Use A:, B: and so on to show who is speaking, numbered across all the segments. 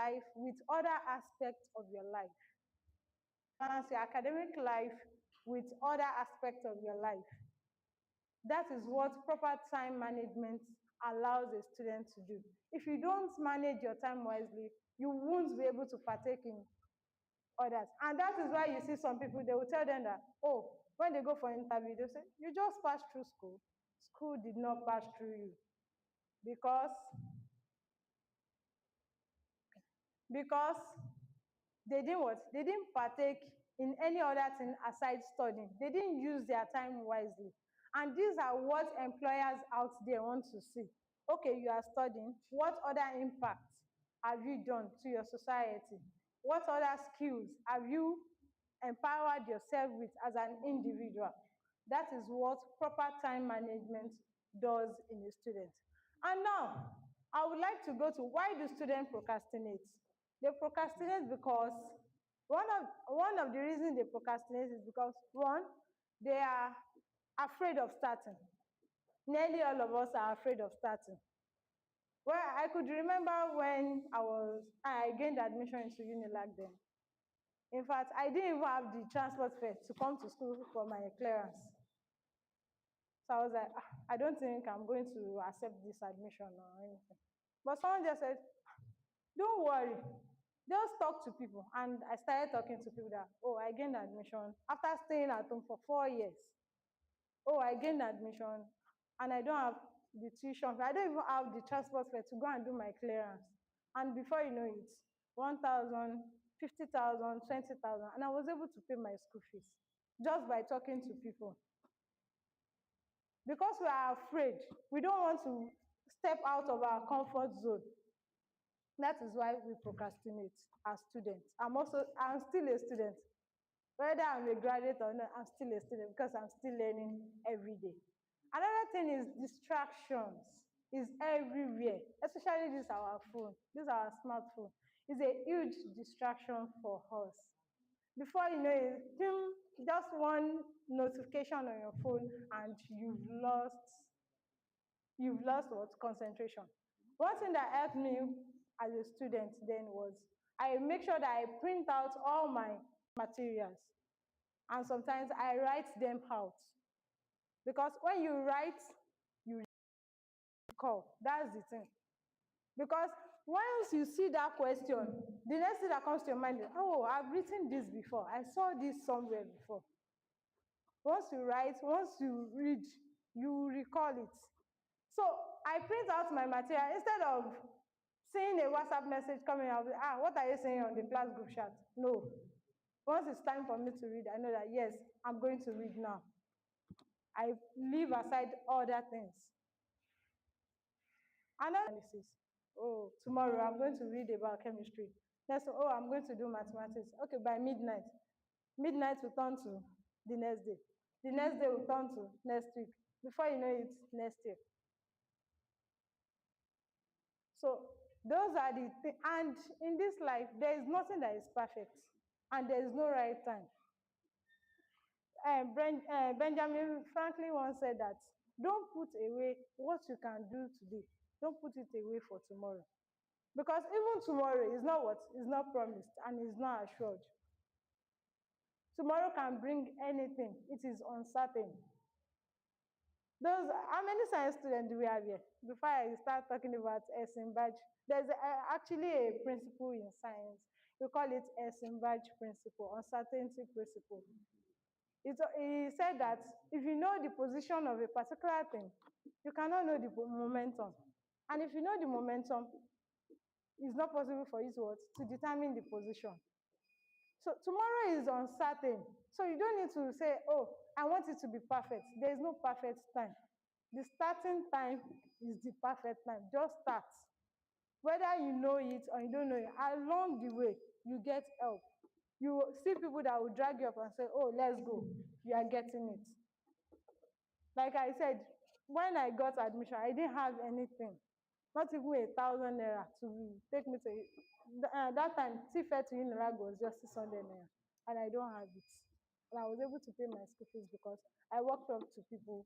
A: life with other aspects of your life. Balance your academic life with other aspects of your life. That is what proper time management allows a student to do. If you don't manage your time wisely, you won't be able to partake in others. And that is why you see some people, they will tell them that, oh, when they go for interview, they say, you just passed through school. School did not pass through you. Because they didn't what? They didn't partake in any other thing aside studying. They didn't use their time wisely. And these are what employers out there want to see. Okay, you are studying. What other impact have you done to your society? What other skills have you empowered yourself with as an individual? That is what proper time management does in a student. And now, I would like to go to why do students procrastinate? They procrastinate because one of the reasons they procrastinate is because, one, they are afraid of starting. Nearly all of us are afraid of starting. Well, I could remember when I gained admission into Unilag then. In fact, I didn't even have the transport fare to come to school for my clearance. So I was like, I don't think I'm going to accept this admission or anything. But someone just said, don't worry, just talk to people. And I started talking to people that, oh, I gained admission after staying at home for 4 years. Oh, I gained admission and I don't have the tuition. I don't even have the transport fare to go and do my clearance. And before you know it, 1,000, 50,000, 20,000, and I was able to pay my school fees just by talking to people. Because we are afraid, we don't want to step out of our comfort zone. That is why we procrastinate as students. I'm still a student. Whether I'm a graduate or not, I'm still a student because I'm still learning every day. Another thing is distractions is everywhere, especially this our phone, this our smartphone. It's a huge distraction for us. Before you know it, just one notification on your phone and you've lost what? Concentration. One thing that helped me as a student then was I make sure that I print out all my materials. And sometimes I write them out. Because when you write, you recall. That's the thing. Because once you see that question, the next thing that comes to your mind is, oh, I've written this before. I saw this somewhere before. Once you write, once you read, you recall it. So I print out my material instead of seeing a WhatsApp message coming out, what are you saying on the class group chat? No. Once it's time for me to read, I know that, yes, I'm going to read now. I leave aside other things. Analysis. Oh, tomorrow I'm going to read about chemistry. Next, oh, I'm going to do mathematics. Okay, by midnight. Midnight will turn to the next day. The next day will turn to next week. Before you know it, next year. So those are the things. And in this life, there is nothing that is perfect. And there is no right time. Benjamin Franklin once said that, don't put away what you can do today. Don't put it away for tomorrow. Because even tomorrow is not what? Is not promised and is not assured. Tomorrow can bring anything. It is uncertain. How many science students do we have here? Before I start talking about Eisenberg, there's actually a principle in science. We call it Eisenberg principle, uncertainty principle. He said that if you know the position of a particular thing, you cannot know the momentum. And if you know the momentum, it's not possible for you to determine the position. So tomorrow is uncertain. So you don't need to say, oh, I want it to be perfect. There is no perfect time. The starting time is the perfect time. Just start. Whether you know it or you don't know it, along the way, you get help. You will see people that will drag you up and say, oh, let's go. You are getting it. Like I said, when I got admission, I didn't have anything. Not even 1,000 naira to take me to that time, fare to Unilag was just 600 naira, and I don't have it. And I was able to pay my school fees because I walked up to people.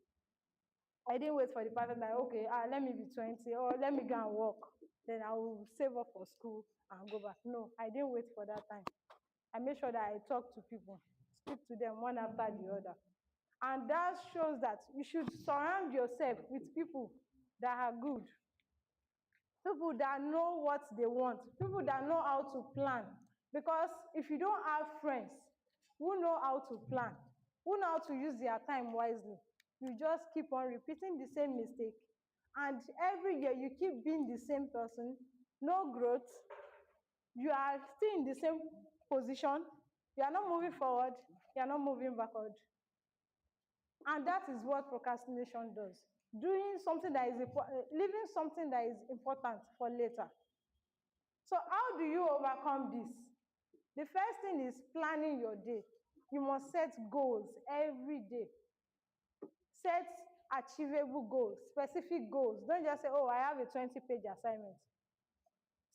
A: I didn't wait for the person that, okay, let me be 20, or let me go and work. then I will save up for school and go back. No, I didn't wait for that time. I made sure that I talk to people, speak to them one after the other. And that shows that you should surround yourself with people that are good, people that know what they want, people that know how to plan. Because if you don't have friends who know how to plan, who know how to use their time wisely, you just keep on repeating the same mistake. And every year you keep being the same person, no growth, you are still in the same position, you are not moving forward, you are not moving backward. And that is what procrastination does. Doing something that is leaving something that is important for later. So how do you overcome this? The first thing is planning your day. You must set goals every day. Set achievable goals, specific goals. Don't just say, oh, I have a 20-page assignment.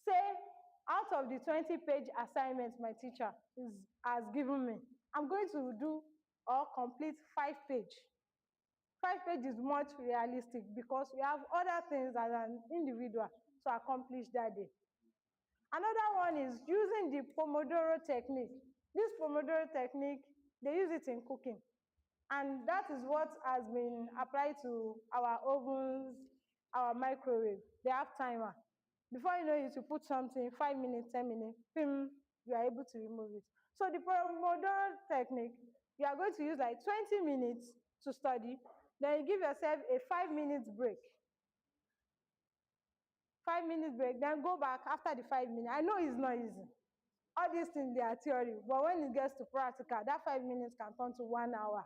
A: Say, out of the 20-page assignment my teacher has given me, I'm going to do or complete 5 page. 5 page is much realistic because we have other things as an individual to accomplish that day. Another one is using the Pomodoro technique. This Pomodoro technique, they use it in cooking. And that is what has been applied to our ovens, our microwave. They have timer. Before you know it, you put something, 5 minutes, 10 minutes, film, you are able to remove it. So the Pomodoro technique, you are going to use like 20 minutes to study, then you give yourself a 5 minutes break. 5 minutes break, then go back after the 5 minutes. I know it's not easy. All these things, they are theory, but when it gets to practical, that 5 minutes can turn to 1 hour.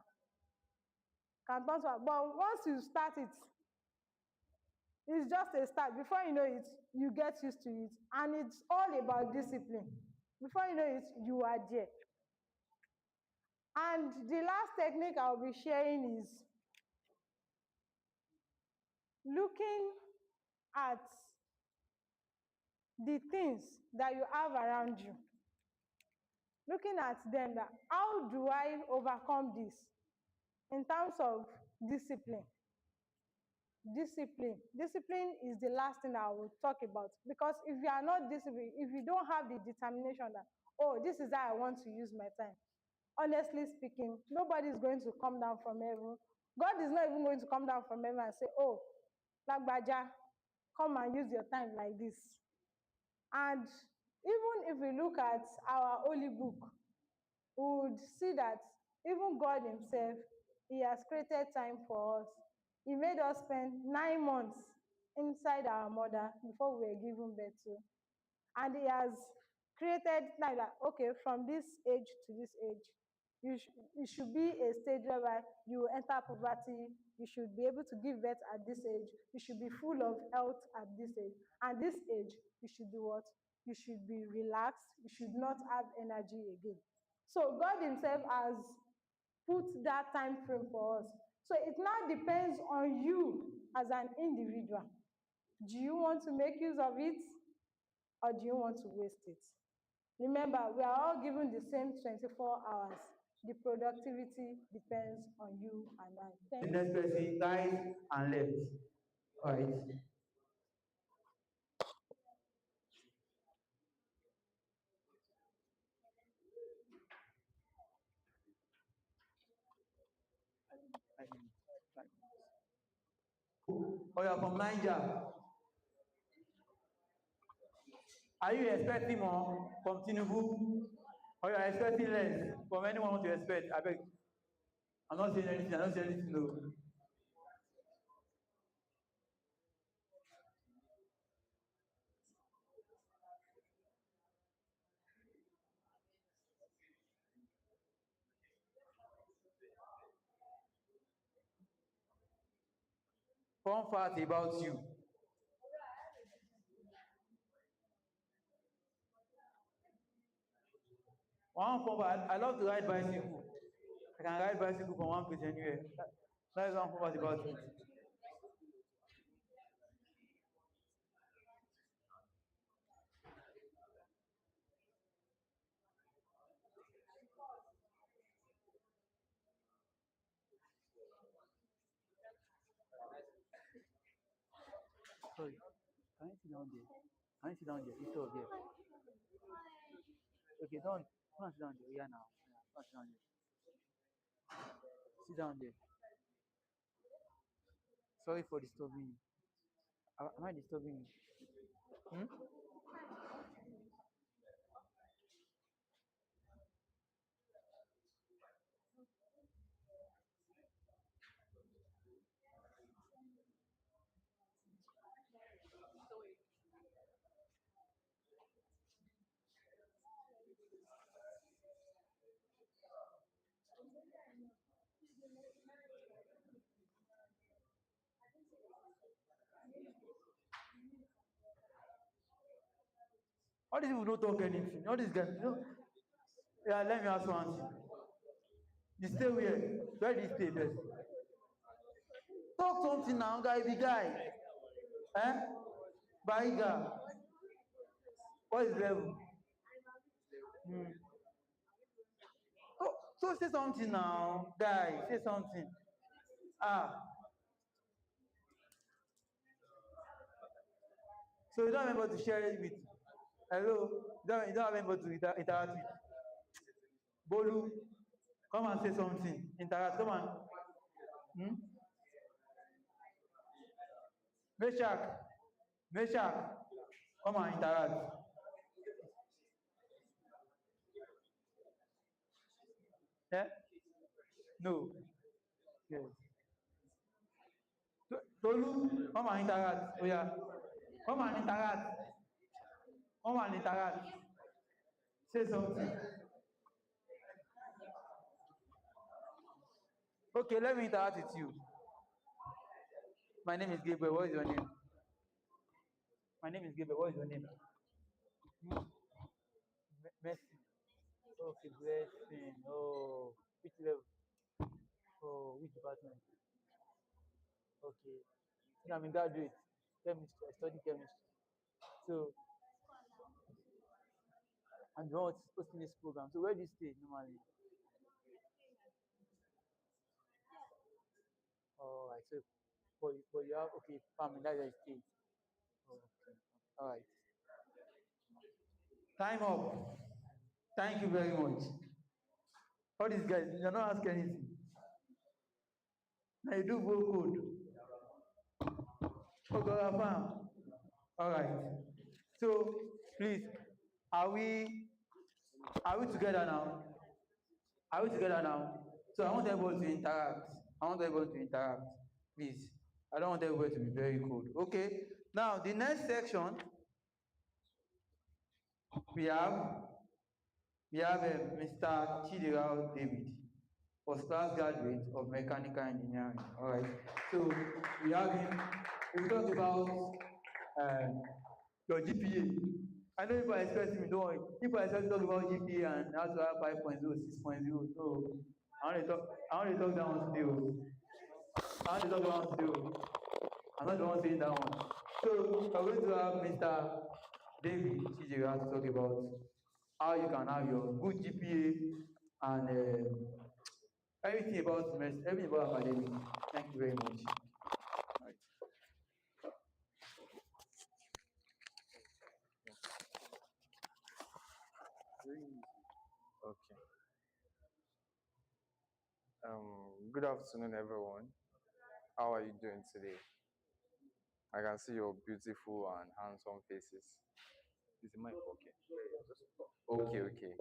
A: But once you start it, it's just a start. Before you know it, you get used to it. And it's all about discipline. Before you know it, you are there. And the last technique I'll be sharing is looking at the things that you have around you. Looking at them, that how do I overcome this in terms of discipline? Discipline is the last thing I will talk about, because if you are not disciplined, if you don't have the determination that, oh, this is how I want to use my time, honestly speaking, nobody is going to come down from heaven. God is not even going to come down from heaven and say, oh, Lagbaja, come and use your time like this. And even if we look at our holy book, we would see that even God himself, he has created time for us. He made us spend 9 months inside our mother before we were given birth to. And he has created time that, okay, from this age to this age, it should be a stage whereby you enter puberty, you should be able to give birth at this age, you should be full of health at this age. And this age, you should be what? You should be relaxed, you should not have energy again. So God himself has put that time frame for us. So it now depends on you as an individual. Do you want to make use of it, or do you want to waste it? Remember, we are all given the same 24 hours. The productivity depends on you and I.
B: The next person, right and left. All right. Oh, you're from Niger. Are you expecting more from Tinubu? Or you are expecting less from anyone to expect? I beg. I'm not saying anything. I'm not saying anything. No. Fun fact about you. One fun fact, I love to ride bicycle. I can ride bicycle from one place anywhere. That is one fun fact about me. Sorry, can you sit down there? Can you sit down there? Instead of here. Okay, don't sit down there. Yeah, now. Yeah, don't sit down there. Sit down there. Sorry for disturbing you. Am I disturbing you? Hmm? All these people don't talk anything. All these guys, yeah, let me ask one thing. You stay where? Where do you stay best? Talk something now, guy, the guy. Eh? Baiga. What is level? Hmm. So say something now, guy. Say something. Ah, so you don't remember to share it with. Hello, you don't remember to interact with. Bolu, come and say something. Interact. Come on. Hmm? Meshach, Meshach, come and interact. Yeah? No. Yes. Tolu, come and interact. Oh yeah. Come and interact. Come and interact. Say something. Okay, let me interact with you. My name is Gabriel. What is your name? My name is Gabriel. What is your name? Mercy. Okay, blessing. Oh, which level? Oh, which department? Okay. You know, I'm in graduate. Chemistry. I study chemistry. So I'm the one hosting this program. So where do you stay normally? Oh, I so for you have okay, family that's where you stay. Oh, okay. All right. Time up. Thank you very much. All these guys, you're not asking anything. Now you do go code. Okay, fine. All right. So please, are we are we together now? Are we together now? So I want everybody to interact. I want everybody to interact. Please. I don't want everybody to be very cold. Okay. Now the next section we have Mr. Chidirao David, first class graduate of mechanical engineering. All right. So we have him. We talk about uh, your GPA. I know people are expecting me, don't worry. People are expecting to talk about GPA and how to have 5.0, 6.0. So I want to talk that one today. I want to talk that one today. I'm not the one saying that one. So we're going to have Mr. David Chijira to talk about how you can have your good GPA and everything about academic. Thank you very much. Right.
C: Okay. Good afternoon, everyone. How are you doing today? I can see your beautiful and handsome faces. Is the mic okay? Okay, okay.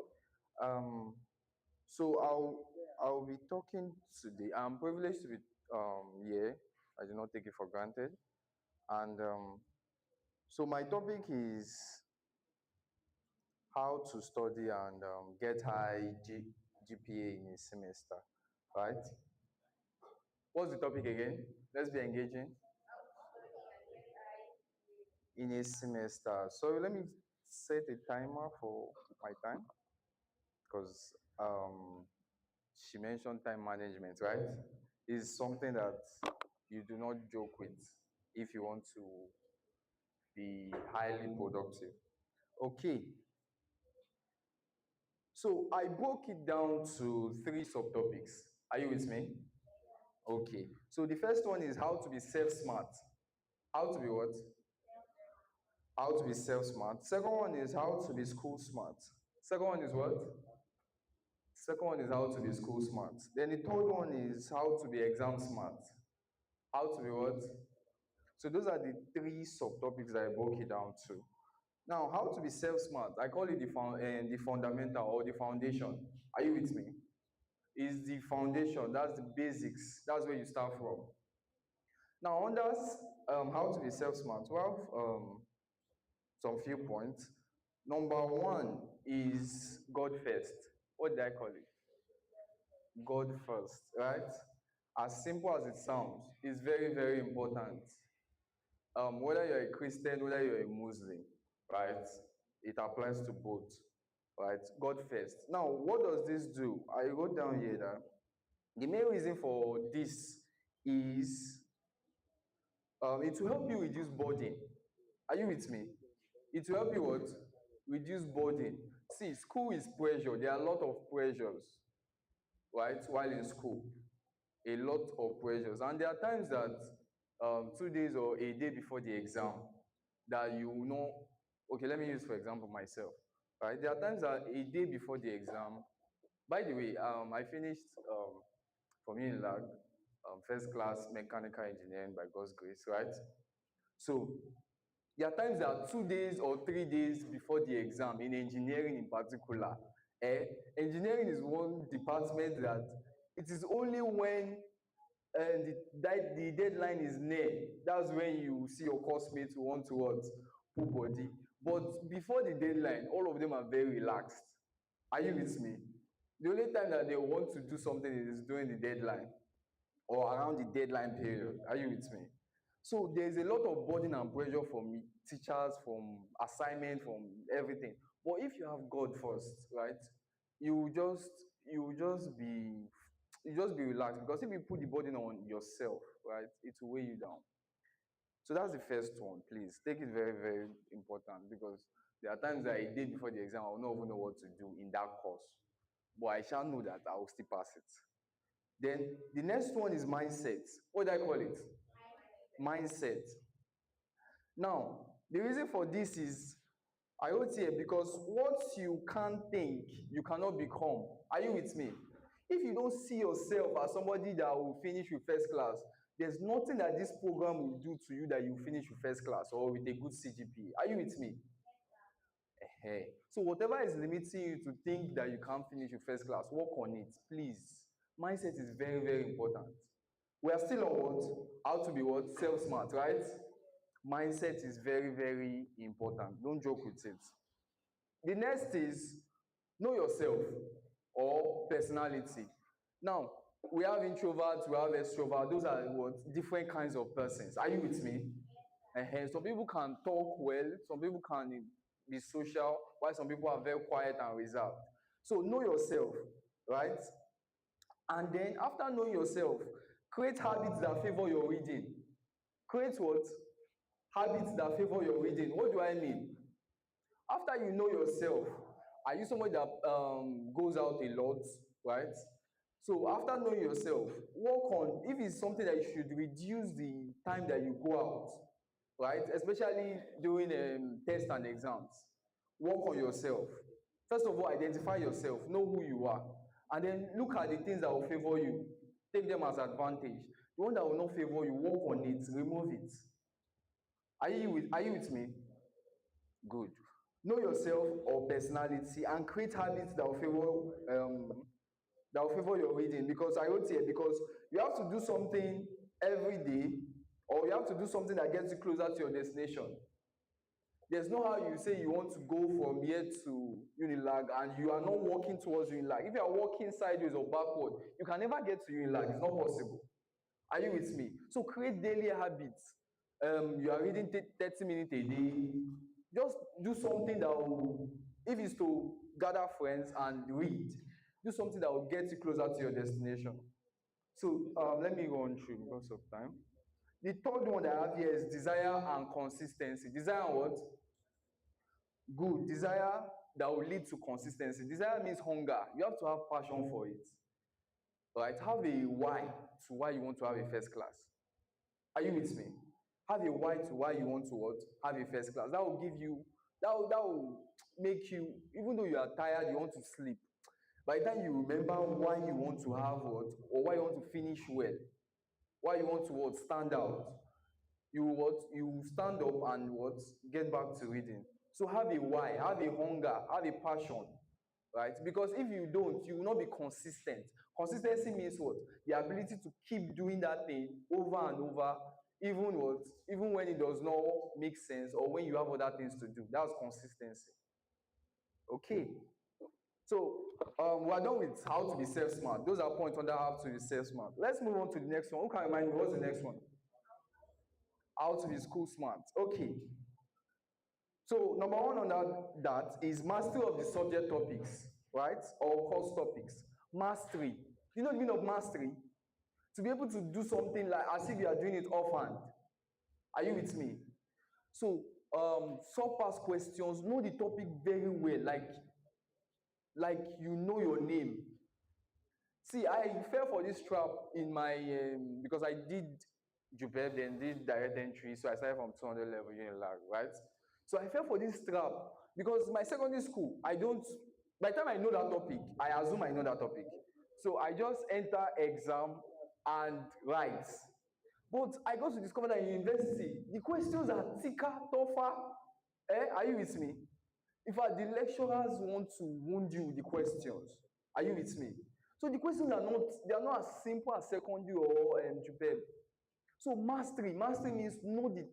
C: Um, so I'll be talking today. I'm privileged to be here. I do not take it for granted. And so my topic is how to study and get high GPA in a semester, right? What's the topic again? Let's be engaging. In a semester. So let me set a timer for my time because she mentioned time management, right? Is something that you do not joke with if you want to be highly productive. Okay. So I broke it down to 3 subtopics. Are you with me? Okay. So the first one is how to be self-smart. How to be what? How to be self-smart. Second one is how to be school smart. Second one is what? Second one is how to be school smart. Then the third one is how to be exam smart. How to be what? So those are the three subtopics that I broke it down to. Now, how to be self-smart? I call it the fundamental or the foundation. Are you with me? Is the foundation. That's the basics. That's where you start from. Now, under how to be self-smart, we have some few points. Number one is God first. What did I call it? God first, right? As simple as it sounds, it's very, very important. Whether you're a Christian, whether you're a Muslim, right? It applies to both, right? God first. Now, what does this do? I wrote down here that the main reason for this is it will help you reduce burden. Are you with me? It will help you what? Reduce burden. See, school is pressure. There are a lot of pressures, right? While in school, a lot of pressures, and there are times that 2 days or a day before the exam, that you know. Okay, let me use for example myself. Right? There are times that a day before the exam. By the way, I finished from UNILAG, first class mechanical engineering by God's grace, right? So there are times that 2 days or 3 days before the exam, in engineering in particular, engineering is one department that it is only when the deadline is near, that's when you see your classmates who want to what? Put body. But before the deadline, all of them are very relaxed. Are you with me? The only time that they want to do something is during the deadline or around the deadline period. Are you with me? So there's a lot of burden and pressure from teachers, from assignment, from everything. But if you have God first, right, you will just you will just be you just be relaxed, because if you put the burden on yourself, right, it will weigh you down. So that's the first one. Please take it very, very important, because there are times that a day before the exam I will not even know what to do in that course, but I shall know that I will still pass it. Then the next one is mindset. What do I call it? Mindset. Now, the reason for this is, I wrote here, because what you can't think, you cannot become. Are you with me? If you don't see yourself as somebody that will finish with first class, there's nothing that this program will do to you that you finish with first class or with a good CGPA. Are you with me? So whatever is limiting you to think that you can't finish with first class, work on it, please. Mindset is very, very important. We are still on what? How to be what? Self-smart, right? Mindset is very, very important. Don't joke with it. The next is know yourself or personality. Now, we have introverts, we have extroverts. Those are what? Different kinds of persons. Are you with me? Some people can talk well, some people can be social, while some people are very quiet and reserved. So know yourself, right? And then after knowing yourself, create habits that favor your reading. Create what? Habits that favor your reading. What do I mean? After you know yourself, are you somebody that goes out a lot, right? So after knowing yourself, work on, if it's something that you should reduce the time that you go out, right? Especially during tests and exams. Work on yourself. First of all, identify yourself, know who you are, and then look at the things that will favor you. Take them as advantage. The one that will not favor you, work on it, remove it. Are you with me? Good. Know yourself or personality and create habits that will favor your reading. Because I wrote here, because you have to do something every day, or you have to do something that gets you closer to your destination. There's no how you say you want to go from here to Unilag and you are not walking towards Unilag. If you are walking sideways or backward, you can never get to Unilag. It's not possible. Are you with me? So create daily habits. You are reading 30 minutes a day. Just do something that will, if it's to gather friends and read, do something that will get you closer to your destination. So let me go on through because of time. The third one that I have here is desire and consistency. Desire and what? Good. Desire that will lead to consistency. Desire means hunger. You have to have passion for it. Right? Have a why to why you want to have a first class. Are you with me? Have a why to why you want to what? Have a first class. That will give you, that will make you, even though you are tired, you want to sleep. By the time you remember why you want to have what, or why you want to finish well, why you want to what, stand out, you stand up and what, get back to reading. So have a why, have a hunger, have a passion, right? Because if you don't, you will not be consistent. Consistency means what? The ability to keep doing that thing over and over, even what, even when it does not make sense or when you have other things to do. That's consistency. Okay. So we're done with how to be self-smart. Those are points under how to be self-smart. Let's move on to the next one. Who can remind me what's the next one? How to be school smart. Okay. So number one under that is mastery of the subject topics, right? Or course topics. Mastery. You know the meaning of mastery? To be able to do something like as if you are doing it offhand. Are you with me? So solve past questions, know the topic very well, like you know your name. See, I fell for this trap in my because I did JUPEB, then did direct entry, so I started from 200 level Unilag, right? So I fell for this trap because my secondary school, by the time I know that topic, I assume I know that topic. So I just enter exam and write. But I got to discover that in university, the questions are thicker, tougher. Are you with me? In fact, the lecturers want to wound you with the questions. Are you with me? So the questions they are not as simple as secondary or JUPEB. So mastery means know the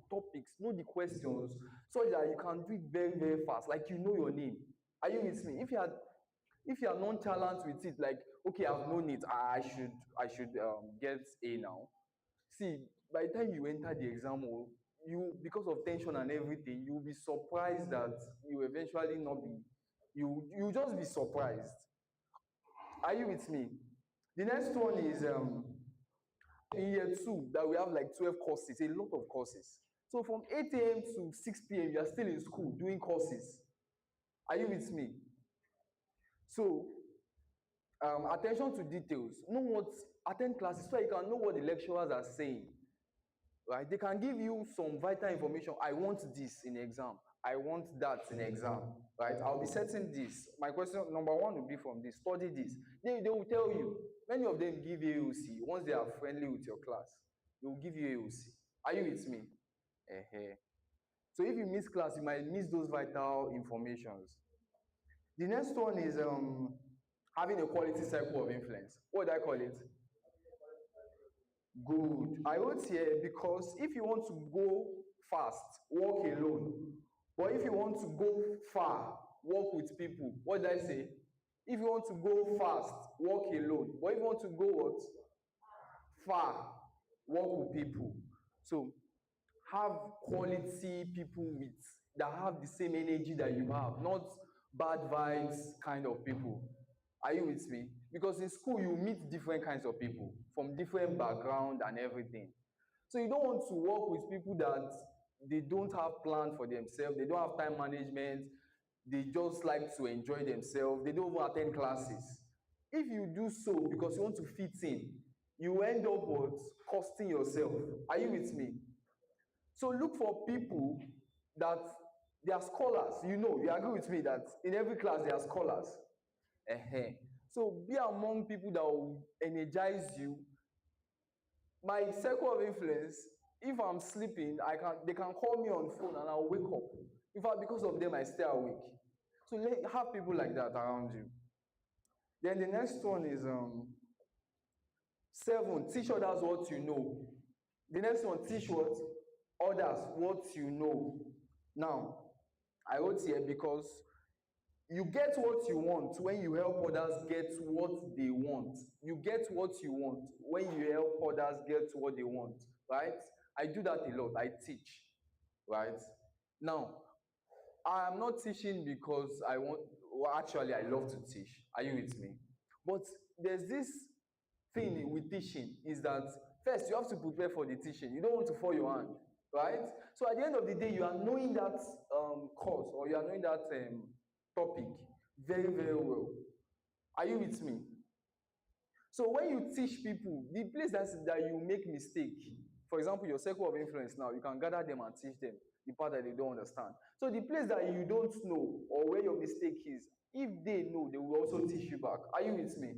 C: topics, know the questions, so that you can do it very, very fast, like you know your name. Are you with me? If you are nonchalant with it, like, okay, I've known it, I should get A now. See, by the time you enter the exam hall, you, because of tension and everything, you'll be surprised that you eventually not be, you just be surprised. Are you with me? The next one is in year 2 that we have like 12 courses, a lot of courses. So from 8 a.m. to 6 p.m. you are still in school doing courses. Are you with me? So attention to details. Attend classes so you can know what the lecturers are saying. Right? They can give you some vital information. I want this in exam. I want that in exam. Right? I'll be setting this. My question number one will be from this. Study this. They will tell you. Many of them give you AOC. Once they are friendly with your class, they will give you AOC. Are you with me? So if you miss class, you might miss those vital informations. The next one is having a quality circle of influence. What do I call it? Good. I wrote here because if you want to go fast, walk alone. But if you want to go far, walk with people. What did I say? If you want to go fast, walk alone. But if you want to go what? Far, walk with people. So have quality people that have the same energy that you have, not bad vibes kind of people. Are you with me? Because in school you meet different kinds of people from different background and everything. So you don't want to work with people that they don't have plan for themselves, they don't have time management, they just like to enjoy themselves, they don't even attend classes. If you do so because you want to fit in, you end up what? Costing yourself. Are you with me? So look for people that they are scholars. You agree with me that in every class there are scholars. So be among people that will energize you. My circle of influence, if I'm sleeping, they can call me on phone and I'll wake up. In fact, because of them, I stay awake. So have people like that around you. Then the next one is 7, teach others what you know. The next one, teach what? Others what you know. Now, I wrote here because you get what you want when you help others get what they want. You get what you want when you help others get what they want, right? I do that a lot. I teach, right? Now, I am not teaching because actually, I love to teach. Are you with me? But there's this thing with teaching is that first you have to prepare for the teaching. You don't want to fall your hand, right? So at the end of the day, you are knowing that course or you are knowing that topic very, very well. Are you with me? So when you teach people, the place that you make mistake, For example, your circle of influence now, you can gather them and teach them the part that they don't understand. So the place that you don't know or where your mistake is, if they know, they will also teach you back. Are you with me?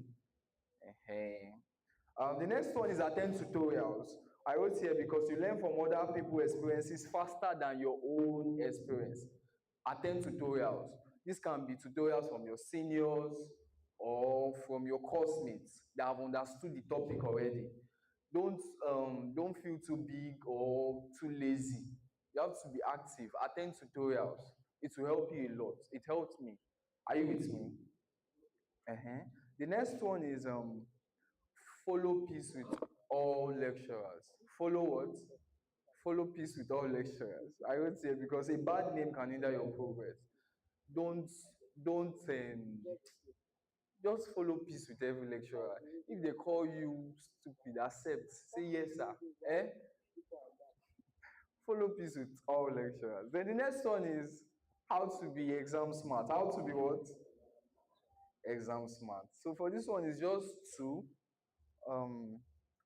C: The next one is attend tutorials. I wrote here because you learn from other people's experiences faster than your own experience. Attend tutorials. This can be tutorials from your seniors or from your course mates that have understood the topic already. Don't feel too big or too lazy. You have to be active. Attend tutorials. It will help you a lot. It helped me. Are you with me? The next one is follow peace with all lecturers. Follow what? Follow peace with all lecturers. I would say because a bad name can hinder your progress. Don't don't just follow peace with every lecturer. If they call you stupid, accept. Say yes, sir. Eh? Follow peace with all lecturers. Then the next one is how to be exam smart. How to be what? Exam smart. So for this one is just two. um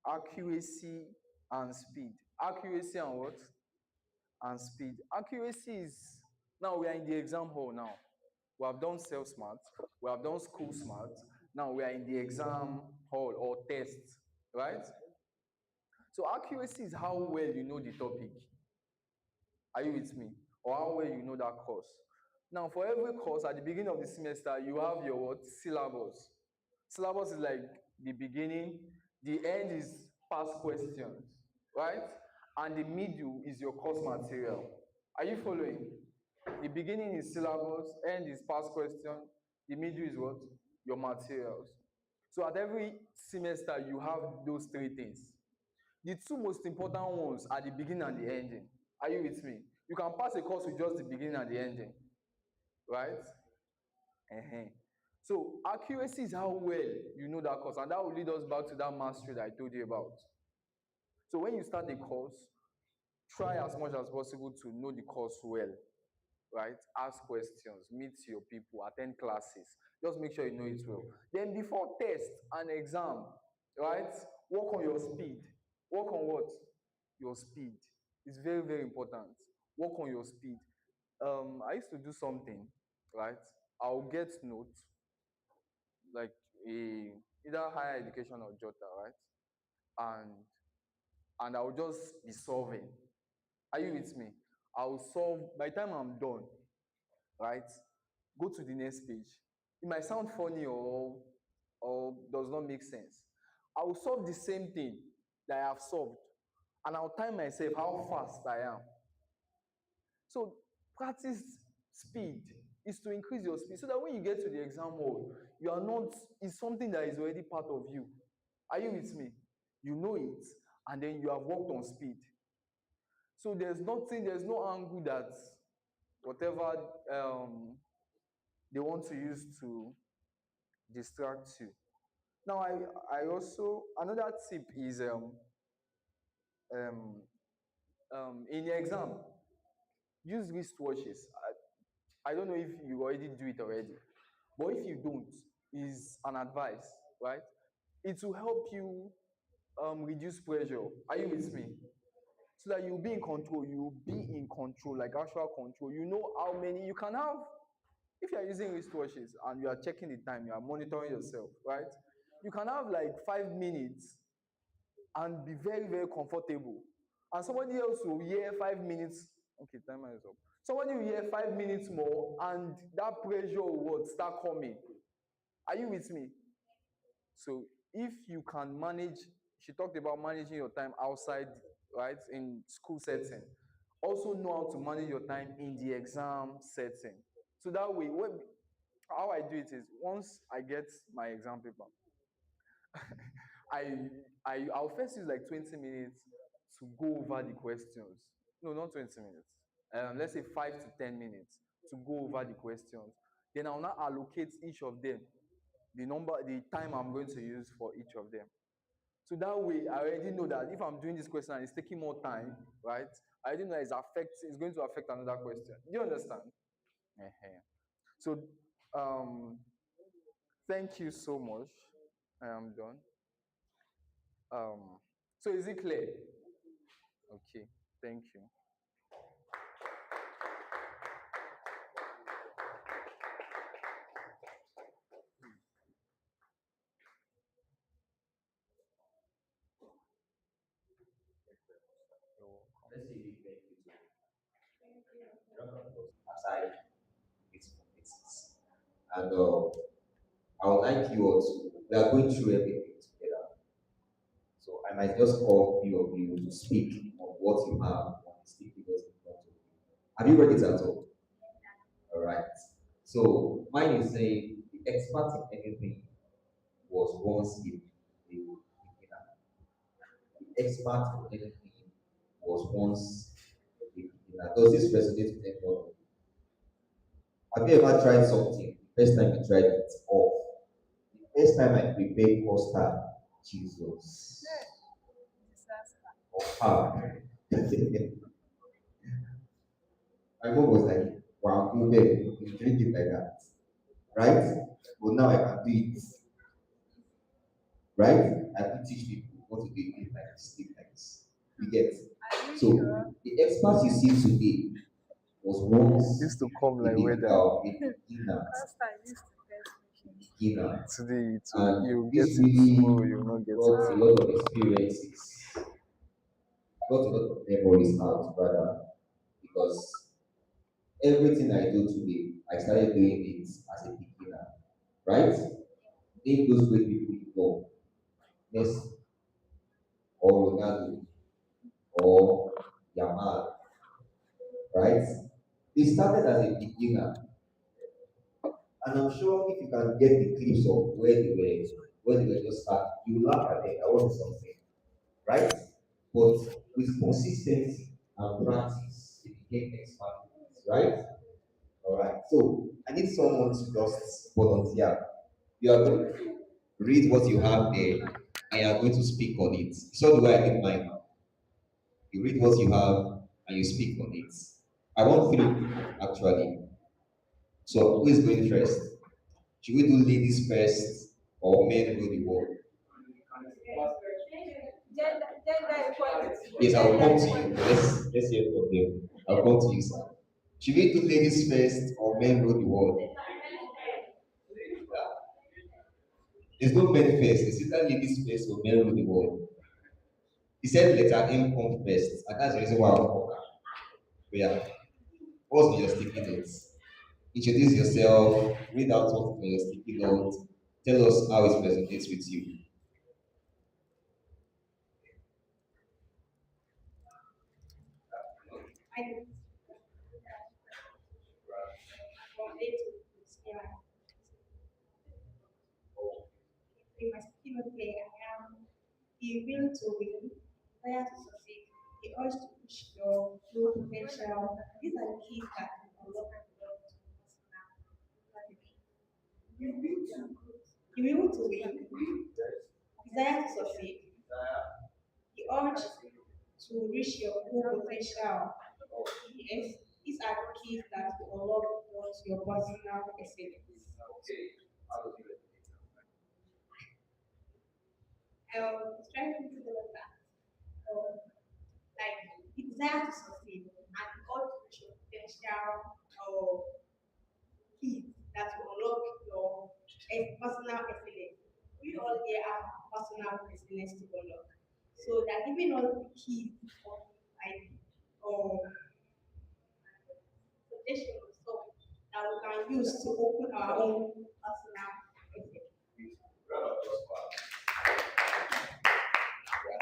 C: Accuracy and speed. Accuracy and what? And speed. Accuracy is, now we are in the exam hall now. We have done self smart, we have done school smart. Now we are in the exam hall or test, right? So accuracy is how well you know the topic. Are you with me? Or how well you know that course. Now for every course at the beginning of the semester, you have your what? Syllabus. Syllabus is like the beginning, the end is past questions, right? And the middle is your course material. Are you following? The beginning is syllabus, end is past question, the middle is what? Your materials. So at every semester, you have those three things. The two most important ones are the beginning and the ending. Are you with me? You can pass a course with just the beginning and the ending, right? So accuracy is how well you know that course, and that will lead us back to that mastery that I told you about. So when you start a course, try as much as possible to know the course well, right? Ask questions, meet your people, attend classes. Just make sure you know it well. Then before test and exam, right? Work on your speed. Work on what? Your speed. It's very, very important. Work on your speed. I used to do something, right? I'll get notes, like a either higher education or Jota, right? And I'll just be solving. Are you with me? I'll solve by the time I'm done, right? Go to the next page. It might sound funny or does not make sense. I will solve the same thing that I have solved, and I'll time myself how fast I am. So practice speed is to increase your speed so that when you get to the exam hall, you are not, it's something that is already part of you. Are you with me? You know it, and then you have worked on speed. So there's nothing, there's no angle that whatever they want to use to distract you. Now, I also, another tip is um, in the exam, use wristwatches. I don't know if you already do it already, but if you don't, is an advice, right? It will help you reduce pressure. Are you with me? So that you'll be in control. You'll be in control, like actual control. You know how many you can have. If you are using wristwatches and you are checking the time, you are monitoring yourself, right? You can have like 5 minutes and be very, very comfortable. And somebody else will hear 5 minutes. Okay, timer is up. Somebody will hear 5 minutes more, and that pressure will start coming. Are you with me? So if you can manage, she talked about managing your time outside, right, in school setting. Also know how to manage your time in the exam setting. So that way, how I do it is once I get my exam paper, I'll first use like 20 minutes to go over the questions. No, not 20 minutes. Let's say 5 to 10 minutes to go over the questions. Then I'll now allocate each of them, the time I'm going to use for each of them. So that way, I already know that if I'm doing this question and it's taking more time, right? I already know it's going to affect another question. Do you understand? So, thank you so much. I am done. So is it clear? Okay, thank you. You're welcome.
D: Let's say we thank you to aside its committees. And I would like you all to, we are going through everything together. So I might just call few of you to speak on what you have on the sticky notes in front of you. Have you read it at all? All right. So mine is saying the expert in anything was once a beginner. The expert in anything was once a beginner. Does this resonate with anyone? Have you ever tried something? The first time you tried it off. The first time I prepared pasta, Jesus. Ah. My mom was like, wow, go there, you drink it like that. Right? But now I can do it. Right? I can teach people what to do it like this, do it like this. You get? So the experts you see today was once
C: Used to come like
D: a
C: weather.
D: beginner.
C: Today,
D: And
C: you get
D: this
C: it,
D: really
C: tomorrow you will not get
D: brought a
C: it.
D: lot of experiences, brought a lot of memories out, rather, because everything I do today, I started doing it as a beginner, right? Name those great people you know, Messi or Ronaldo or Yamal, right? They started as a beginner, and I'm sure if you can get the clips of where they were just starting, you laugh at them. I want something, right? But with consistency and practice, it became expert, right? All right. So I need someone to just volunteer. You are going to read what you have there, and you are going to speak on it. So the way I did mine now. You read what you have, and you speak on it. I want three actually. So who is going first? Should we do ladies first or men rule the world?
A: Gender equality.
D: Yes, I will come to you. Let's hear from them. I'll come to you, sir. Should we do ladies first or men rule the world? There's no men first. It's either ladies first or men rule the world. He said letter M come first, and that's the reason why I want to. Yeah. What's on your sticky notes? Introduce yourself, read out what's on your sticky notes, tell us how it resonates with you.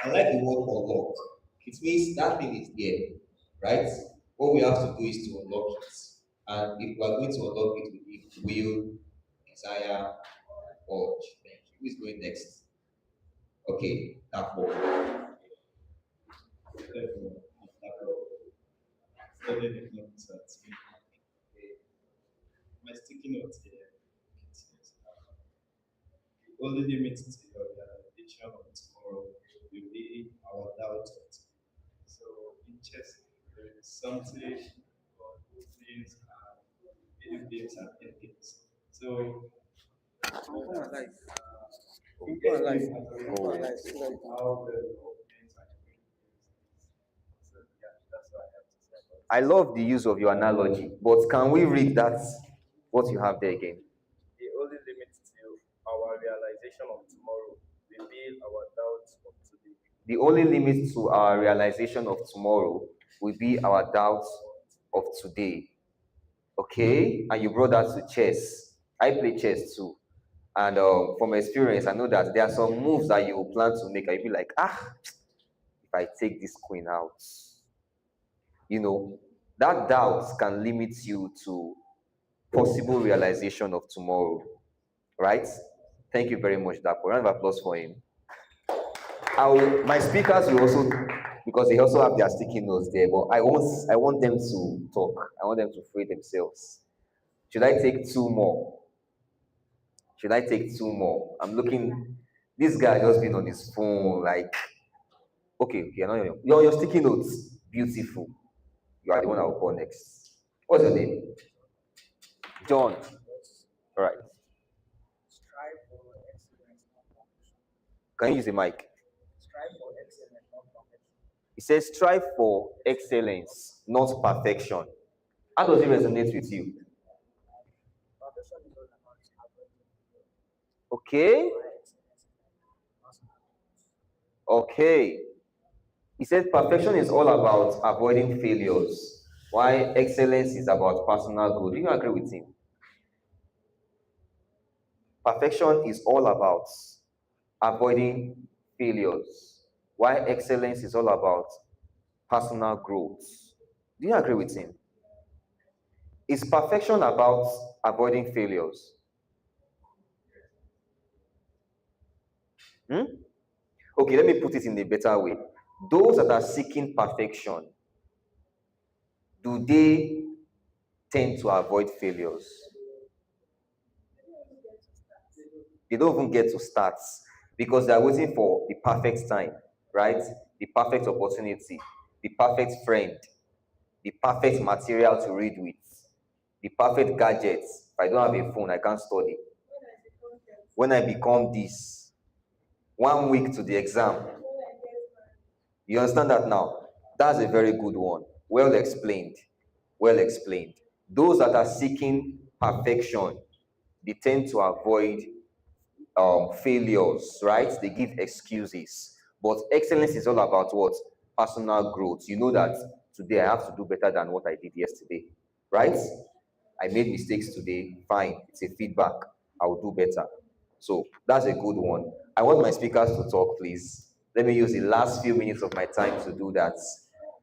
D: I like the word unlock. It means that thing is there, right? What we have to do is to unlock it. And if we are going to unlock it, we need will, desire, urge. Thank you. Who is going next? Okay, that one.
E: My sticky notes here. It says, the only limit to your realization of tomorrow will be our doubt of today. So in chess, there is something or movements and video games and endings. So
C: Oh,
E: how very movements and video games
D: I love the use of your analogy, but can we read that, what you have there again?
E: The only limit to our realization of tomorrow will be our doubts of today.
D: The only limit to our realization of tomorrow will be our doubts of today. Okay? And you brought that to chess. I play chess too. And from experience, I know that there are some moves that you plan to make, and you'll be like, if I take this queen out, that doubt can limit you to possible realization of tomorrow, right? Thank you very much, Dapo. Round of applause for him. My speakers will also, because they also have their sticky notes there, but I want them to talk. I want them to free themselves. Should I take two more? I'm looking. This guy just been on his phone, like, okay, no, your sticky notes, beautiful. You are the one I will call next. What's your name? John. All right. Can you use the mic? It says strive for excellence, not perfection. How does it resonate with you? Okay. Okay. He said perfection is all about avoiding failures, while excellence is about personal growth. Do you agree with him? Perfection is all about avoiding failures, while excellence is all about personal growth. Do you agree with him? Is perfection about avoiding failures? Okay, let me put it in a better way. Those that are seeking perfection, do they tend to avoid failures? They don't even get to start because they are waiting for the perfect time, right? The perfect opportunity, the perfect friend, the perfect material to read with, the perfect gadgets. If I don't have a phone, I can't study. When I become this, 1 week to the exam. You understand that now? That's a very good one. Well explained. Well explained. Those that are seeking perfection, they tend to avoid failures, right? They give excuses. But excellence is all about what? Personal growth. You know that today I have to do better than what I did yesterday, right? I made mistakes today. Fine. It's a feedback. I will do better. So that's a good one. I want my speakers to talk, please. Let me use the last few minutes of my time to do that.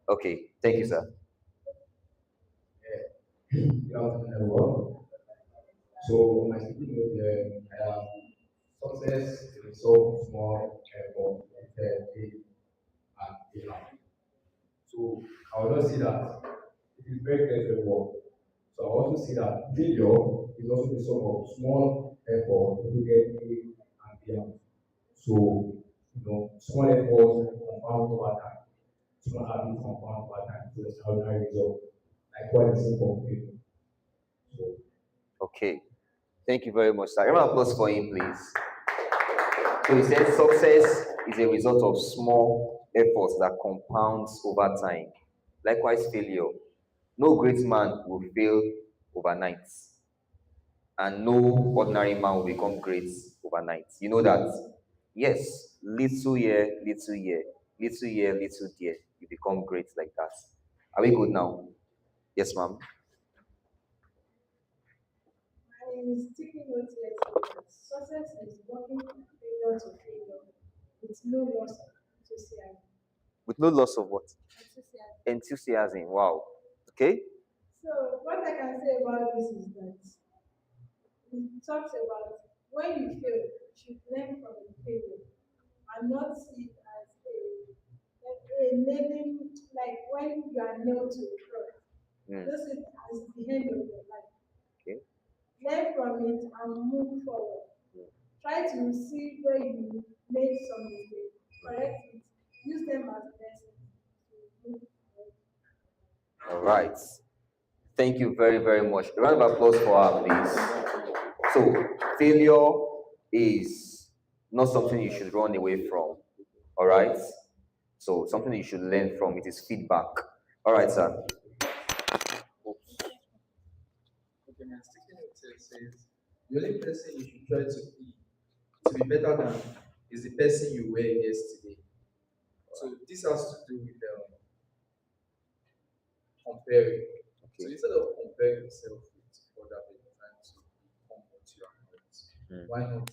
D: Okay. Thank you, sir.
F: Good afternoon, everyone. So, my speaking note success is so small effort big and enough. So, I will not see that it is very clear to everyone. So, I also see that failure is also the sum of small effort to get big and beyond. So, small efforts compound over time. Small habits compound over time to extraordinary result. Likewise, simple failure.
D: Okay. Thank you very much, sir. A round of applause for him, please. So he said success is a result of small efforts that compounds over time. Likewise, failure. No great man will fail overnight. And no ordinary man will become great overnight. You know that? Yes, little year, little year, little year, little year, you become great like that. Are we good now? Yes, ma'am.
A: My sticking note here is success is working from failure to failure with no loss of enthusiasm.
D: With no loss of what?
A: Enthusiasm.
D: Enthusiasm. Wow. Okay.
A: So what I can say about this is that it talks about when you fail, you should learn from the failure and not see it as a nailing, like when you are nailed to a cross. Don't see it as the end of your life.
D: Okay.
A: Learn from it and move forward. Try to see where you made some mistakes, correct it, use them as lessons to move forward.
D: All right. Thank you very, very much. A round of applause for her, please. So, failure is not something you should run away from. All right. So, something you should learn from. It is feedback. All right, sir.
F: my sticky note here says the only person you should try to be better than is the person you were yesterday. So this has to do with comparing. So
D: Okay.
F: instead of comparing yourself with other people trying to become what you are not,
D: Mm.
F: why not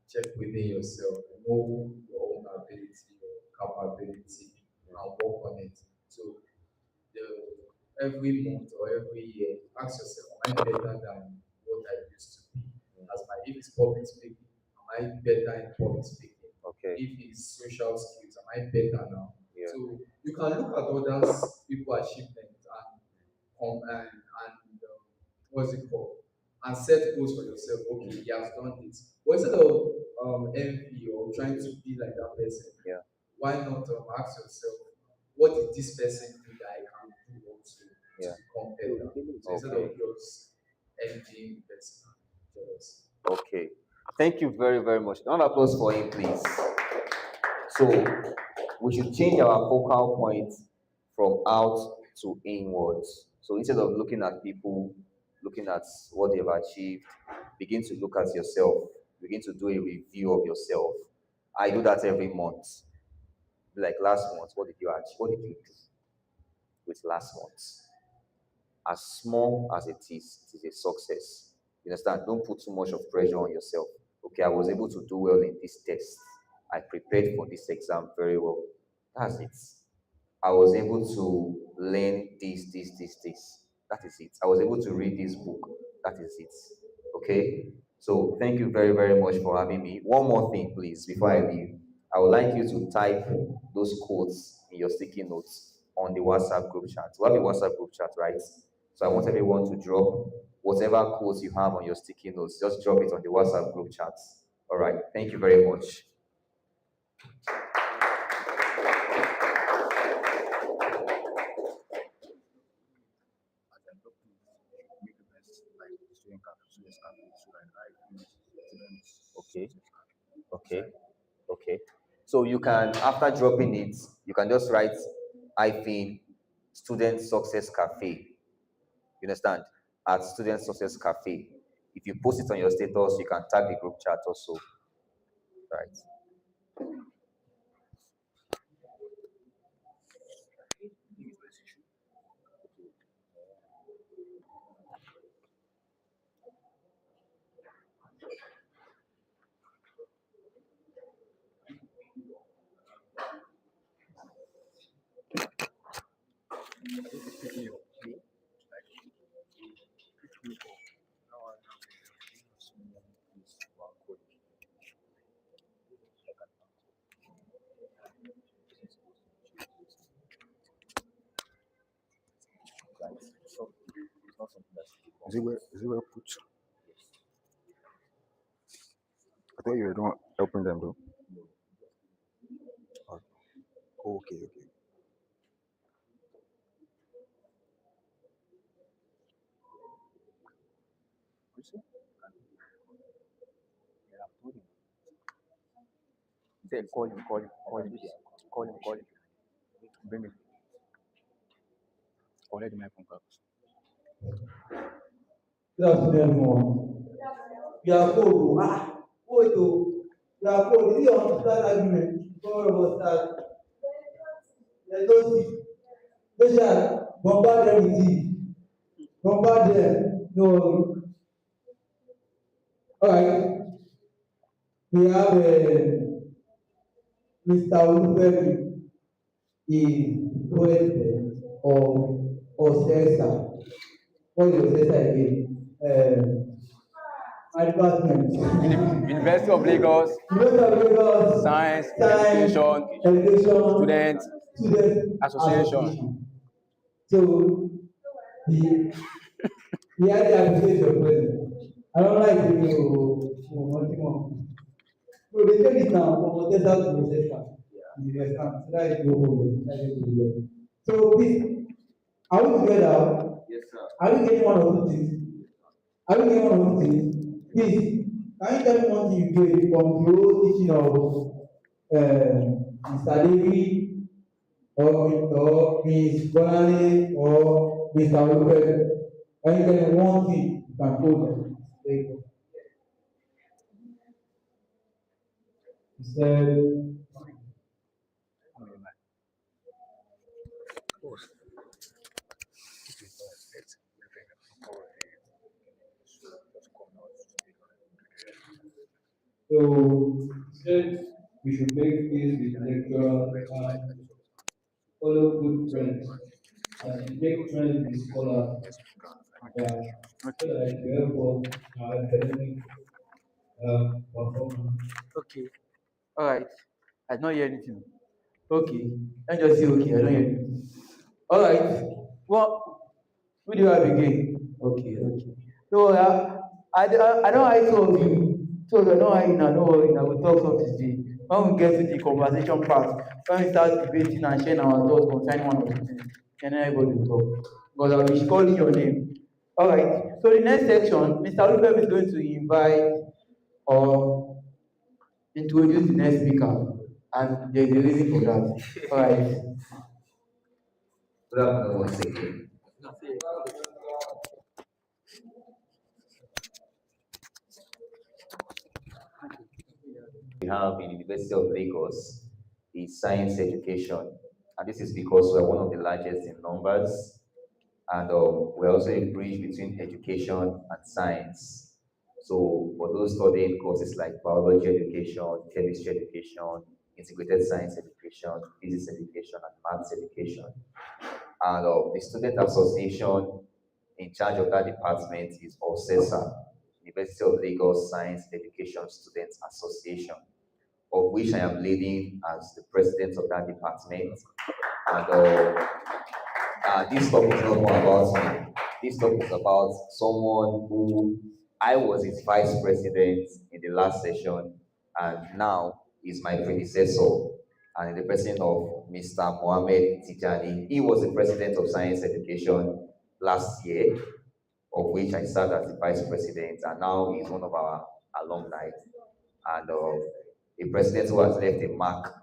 F: check within yourself, know your own ability, your capability, and work on it. So every month or every year, ask yourself, am I better than what I used to be? As my if it's public speaking, am I better in public speaking?
D: Okay.
F: If it's social skills, am I better now?
D: Yeah.
F: So you can look at others people achievements and what's it called? And set goals for yourself. Okay, he has done this. But instead of envy or trying to be like that person,
D: Yeah.
F: why not ask yourself, what did this person do that I can do also
D: Yeah.
F: to become better? So instead
D: Okay.
F: of just envying the person, jealous.
D: Okay. Thank you very, very much. Round of applause for him, please. So we should change our focal point from out to inwards. So instead of looking at people, looking at what they've achieved, begin to look at yourself. Begin to do a review of yourself. I do that every month. Like last month, what did you achieve? What did you do with last month? As small as it is a success. You understand? Don't put too much of pressure on yourself. Okay, I was able to do well in this test. I prepared for this exam very well. That's it. I was able to learn this. That is it. I was able to read this book. That is it. Okay? So thank you very, very much for having me. One more thing, please, before I leave. I would like you to type those quotes in your sticky notes on the WhatsApp group chat. We have a WhatsApp group chat, right? So I want everyone to drop whatever quotes you have on your sticky notes. Just drop it on the WhatsApp group chat. All right. Thank you very much. Okay. Okay. Okay. So you can, after dropping it, you can just write hyphen Student Success Cafe. You understand? At Student Success Cafe. If you post it on your status, you can tag the group chat also. Right.
G: Is it well put? I thought you were not helping them though. Oh, okay, okay.
B: Say, call him. Bring him. Collect my phone calls.
H: Good afternoon, everyone. We are cold. Wait, oh. We are cold. Is it on that argument? Before we start. Let's go see. Special, bombard them with it. Bombard them. No worry. All right. We have Mr. Olufemi, the president of OSESA. What is OSESA again? Advancement.
B: University of Lagos,
H: University of Lagos,
B: Science, Education, Students Association.
H: So the idea appreciate your presence. I don't like to one more. So they take it now from Odessa to Odessa. You understand? So that is no problem. So please, are we together?
D: Yes, sir.
H: Are we getting one or two things? Are we getting one or two things? Please, can you tell me one thing you get from the whole teaching of Mr. David or Ms. Bonani or Mr. Olufemi? Can you tell me one thing You can hold them. Very good. He said, so he said we should make peace with lecturer and follow good friends and make friends with scholars. Yeah, so that it will help us in our academic performance.
B: Okay. All right. I don't hear anything. Okay. Let me just say okay. I don't hear anything. All right. Well, who do you have again? Okay. Okay. So I don't hide two of you. Two of you, I don't hide now. Don't worry. Now we'll talk something today. When we get to the conversation part, when we start debating and sharing our thoughts concerning one of the things, then everybody will talk. Because I'll be calling your name. All right. So the next section, Mr. Rupem is going to invite or introduce the next speaker, and there's a reason for that. All right.
D: Good afternoon once again. We have in the University of Lagos is science education, and this is because we're one of the largest in numbers, and we're also a bridge between education and science. So for those studying courses like biology education, chemistry education, integrated science education, physics education, and maths education, and the student association in charge of that department is OSESA, University of Lagos Science Education Students Association, of which I am leading as the president of that department. And this talk is not more about me. This talk is about someone who I was his vice president in the last session, and now is my predecessor, and the president of Mr. Mohammed Tijani. He was the president of science education last year, of which I served as the vice president, and now he's one of our alumni, and a president who has left a mark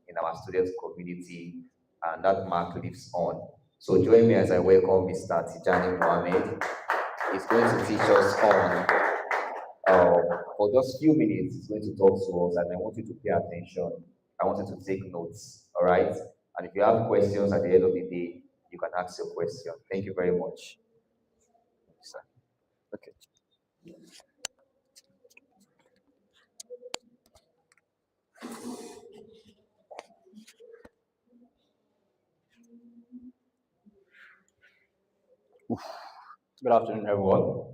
D: in our student community, and that mark lives on. So join me as I welcome Mr. Tijani Mohammed. He's going to teach us on, for just a few minutes, he's going to talk to us, and I want you to pay attention. I want you to take notes, all right? And if you have questions at the end of the day, you can ask your question. Thank you very much. Sir. Okay.
F: Good afternoon, everyone.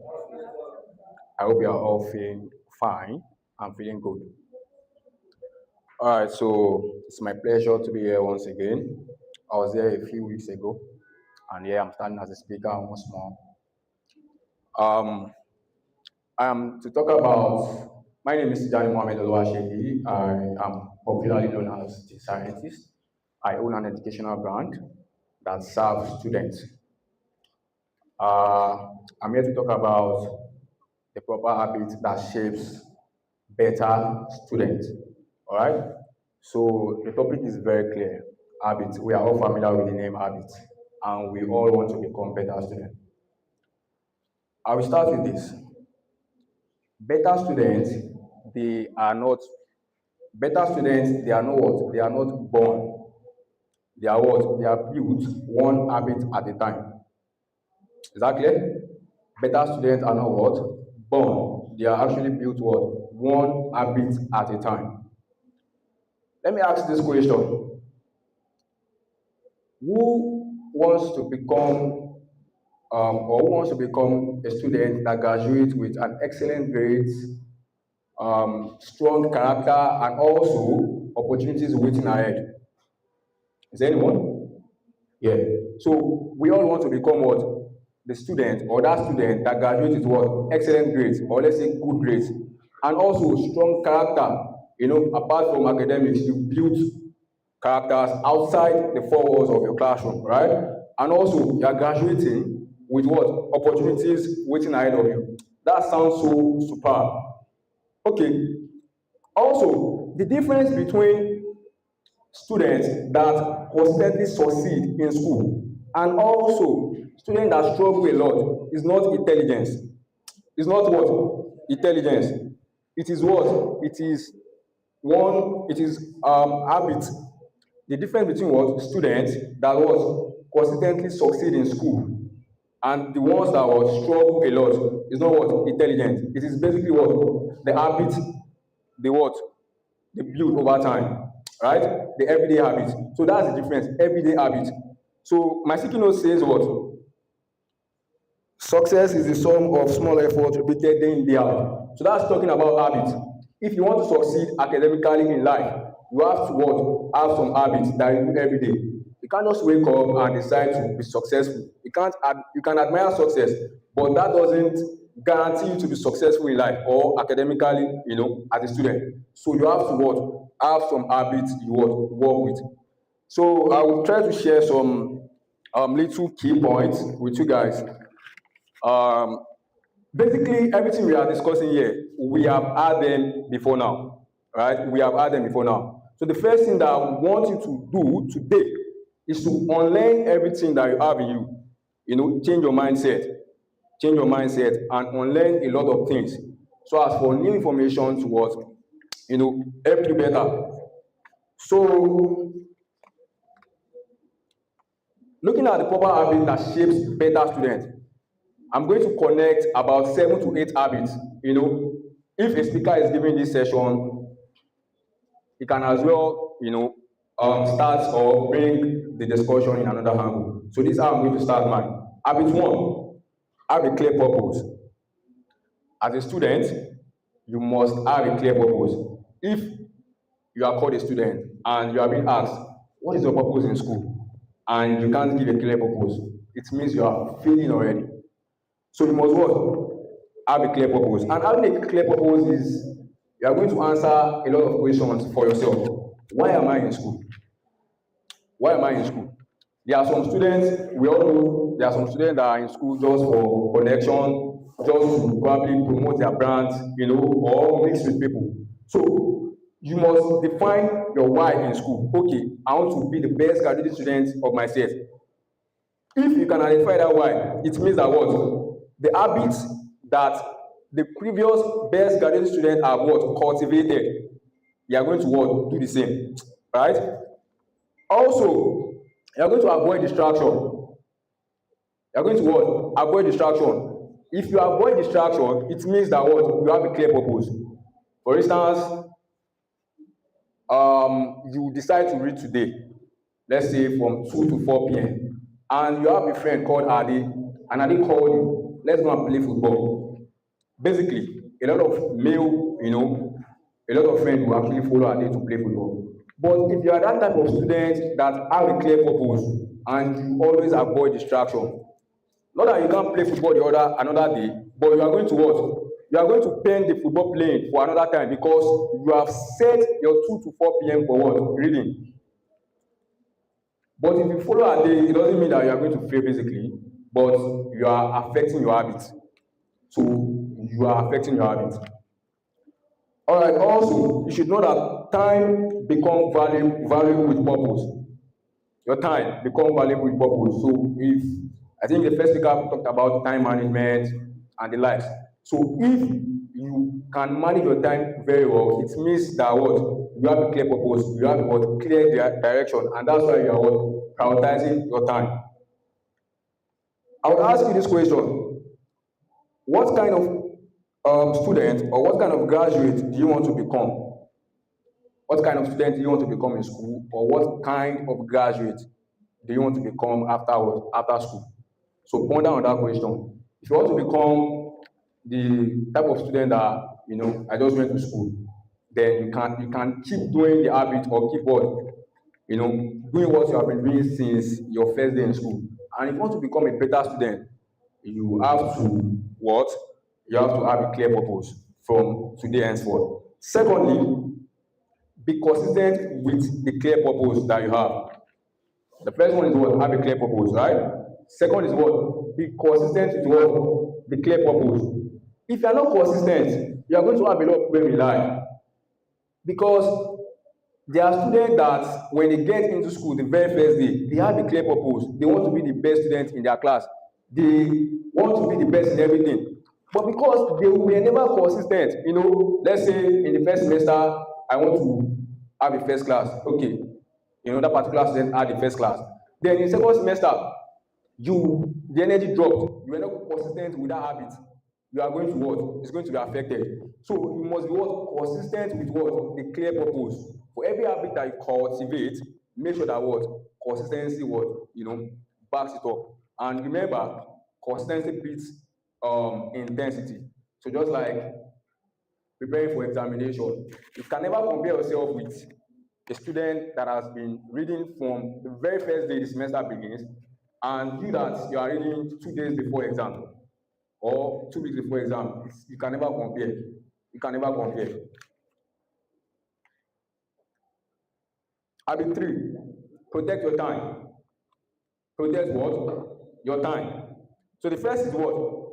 F: I hope you are all feeling fine. I'm feeling good. All right, so it's my pleasure to be here once again. I was there a few weeks ago, and here I'm standing as a speaker once more. I am to talk about, my name is Tijani Mohammed Oluwashegi. I am popularly known as the scientist. I own an educational brand that serves students. I'm here to talk about the proper habit that shapes better students. All right? So the topic is very clear. Habits. We are all familiar with the name habits, and we all want to become better students. I will start with this. Better students, they are not what? They are not born. They are what? They are built one habit at a time. Is that clear? Better students are not what? Born. They are actually built what? One habit at a time. Let me ask this question. Who wants to become a student that graduates with an excellent grade, strong character, and also opportunities waiting ahead? Is there anyone? Yeah. So we all want to become what? The student or that student that graduates with what? Excellent grades, or let's say good grades, and also strong character. You know, apart from academics, you build characters outside the four walls of your classroom, right? And also, you are graduating with what? Opportunities waiting ahead of you. That sounds so superb. Okay. Also, the difference between students that constantly succeed in school and also students that struggle a lot is not intelligence.
I: It's not what? Intelligence. It is what? It is habit. The difference between what? Students that what? Consistently succeed in school and the ones that will struggle a lot is not what? Intelligent. It is basically what? The habit, the what? They build over time, right? The everyday habit. So that's the difference, everyday habit. So my sticky note says what? Success is the sum of small efforts repeated day in, day out. So that's talking about habits. If you want to succeed academically in life, you have to what? Have some habits that you do every day. You can't just wake up and decide to be successful. You can admire success, but that doesn't guarantee you to be successful in life or academically, as a student. So you have to what? Have some habits you work with. So I will try to share some little key points with you guys. Basically, everything we are discussing here, we have had them before now, right? We have had them before now. So the first thing that I want you to do today is to unlearn everything that you have in you. Change your mindset. Change your mindset and unlearn a lot of things. So as for new information to what, help you better. So looking at the proper habit that shapes better students, I'm going to connect about 7 to 8 habits. If a speaker is giving this session, he can as well, start or bring the discussion in another angle. So this is how I'm going to start mine. Habit 1, have a clear purpose. As a student, you must have a clear purpose. If you are called a student and you are being asked, what is your purpose in school? And you can't give a clear purpose, it means you are failing already. So you must what? Have a clear purpose. And having a clear purpose is you are going to answer a lot of questions for yourself. Why am I in school? Why am I in school? There are some students, we all know, there are some students that are in school just for connection, just to probably promote their brand, or mix with people. So you must define your why in school. Okay, I want to be the best graduate student of myself. If you can identify that why, it means that what? The habits that the previous best graduate students have what? Cultivated. You are going to what? Do the same, right? Also, you are going to avoid distraction. You are going to what? Avoid distraction. If you avoid distraction, it means that what? You have a clear purpose. For instance, you decide to read today, let's say from 2 to 4 p.m. and you have a friend called Adi, and Adi called you, let's go and play football. Basically, a lot of male, a lot of friends will actually follow Adi to play football. But if you are that type of student that have a clear purpose and you always avoid distraction, not that you can't play football another day, but you are going to what? You are going to pen the football playing for another time because you have set your 2 to 4 p.m. for what? Reading. But if you follow a day, it doesn't mean that you are going to fail basically, but you are affecting your habits. So you are affecting your habits. All right, also, you should know that time becomes valuable with purpose. Your time becomes valuable with purpose. So I think the first speaker talked about time management and the likes. So if you can manage your time very well, it means that what? You have a clear purpose, you have a clear direction, and that's why you are what? Prioritizing your time. I would ask you this question. What kind of student or what kind of graduate do you want to become? What kind of student do you want to become in school, or what kind of graduate do you want to become after school? So ponder on that question. If you want to become the type of student that I just went to school, then you can keep doing the habit or keep doing what you have been doing since your first day in school. And if you want to become a better student, you have to what? You have to have a clear purpose from today henceforth. Secondly, be consistent with the clear purpose that you have. The first one is what? Have a clear purpose, right? Second is what? Be consistent with what? The clear purpose. If you are not consistent, you are going to have a lot of problems in life. Because there are students that when they get into school the very first day, they have a clear purpose. They want to be the best student in their class. They want to be the best in everything. But because they were never consistent, let's say in the first semester, I want to have a first class. Okay, that particular student had the first class. Then in second semester, the energy dropped. You were not consistent with that habit. You are going to what? It's going to be affected. So you must be what? Consistent with what? The clear purpose. For every habit that you cultivate, make sure that what? Consistency what? Backs it up. And remember, consistency beats intensity. So just like preparing for examination, you can never compare yourself with a student that has been reading from the very first day the semester begins, and you that you are reading 2 days before exam or 2 weeks before exam. You can never compare. You can never compare. Habit 3, protect your time. Protect what? Your time. So the first is what?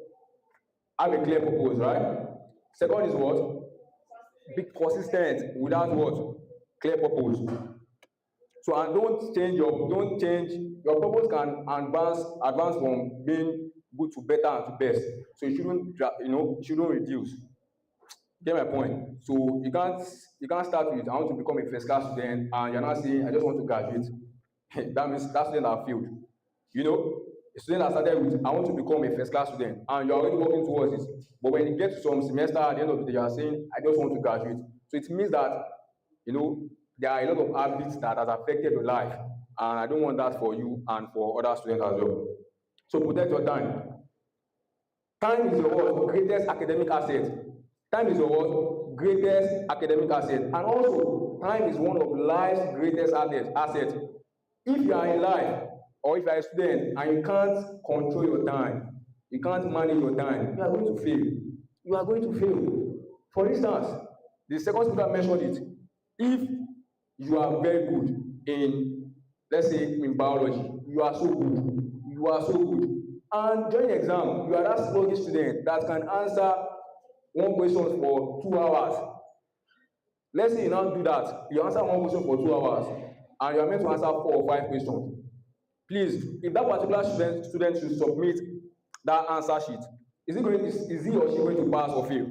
I: Have a clear purpose, right? Second is what? Be consistent without what? Clear purpose. So and don't change your purpose can advance from being good to better and to best. So you shouldn't reduce. Get my point? So you can't start with I want to become a first class student and you're not saying I just want to graduate. That means that student have failed. A student that started with I want to become a first class student and you're already working towards it. But when you get to some semester at the end of the day, you are saying I just want to graduate. So it means that there are a lot of habits that has affected your life, and I don't want that for you and for other students as well. So protect your time. Time is your greatest academic asset. Time is your greatest academic asset, and also time is one of life's greatest asset. If you are in life or if you are a student and you can't control your time, you can't manage your time, you are going to fail. You are going to fail. For instance, the second speaker mentioned it. If you are very good in, let's say, in biology, you are so good, and during the exam, you are that sluggish student that can answer one question for 2 hours. Let's say you now do that, you answer one question for 2 hours, and you are meant to answer 4 or 5 questions. Please, if that particular student should submit that answer sheet, is he or she going to pass or fail?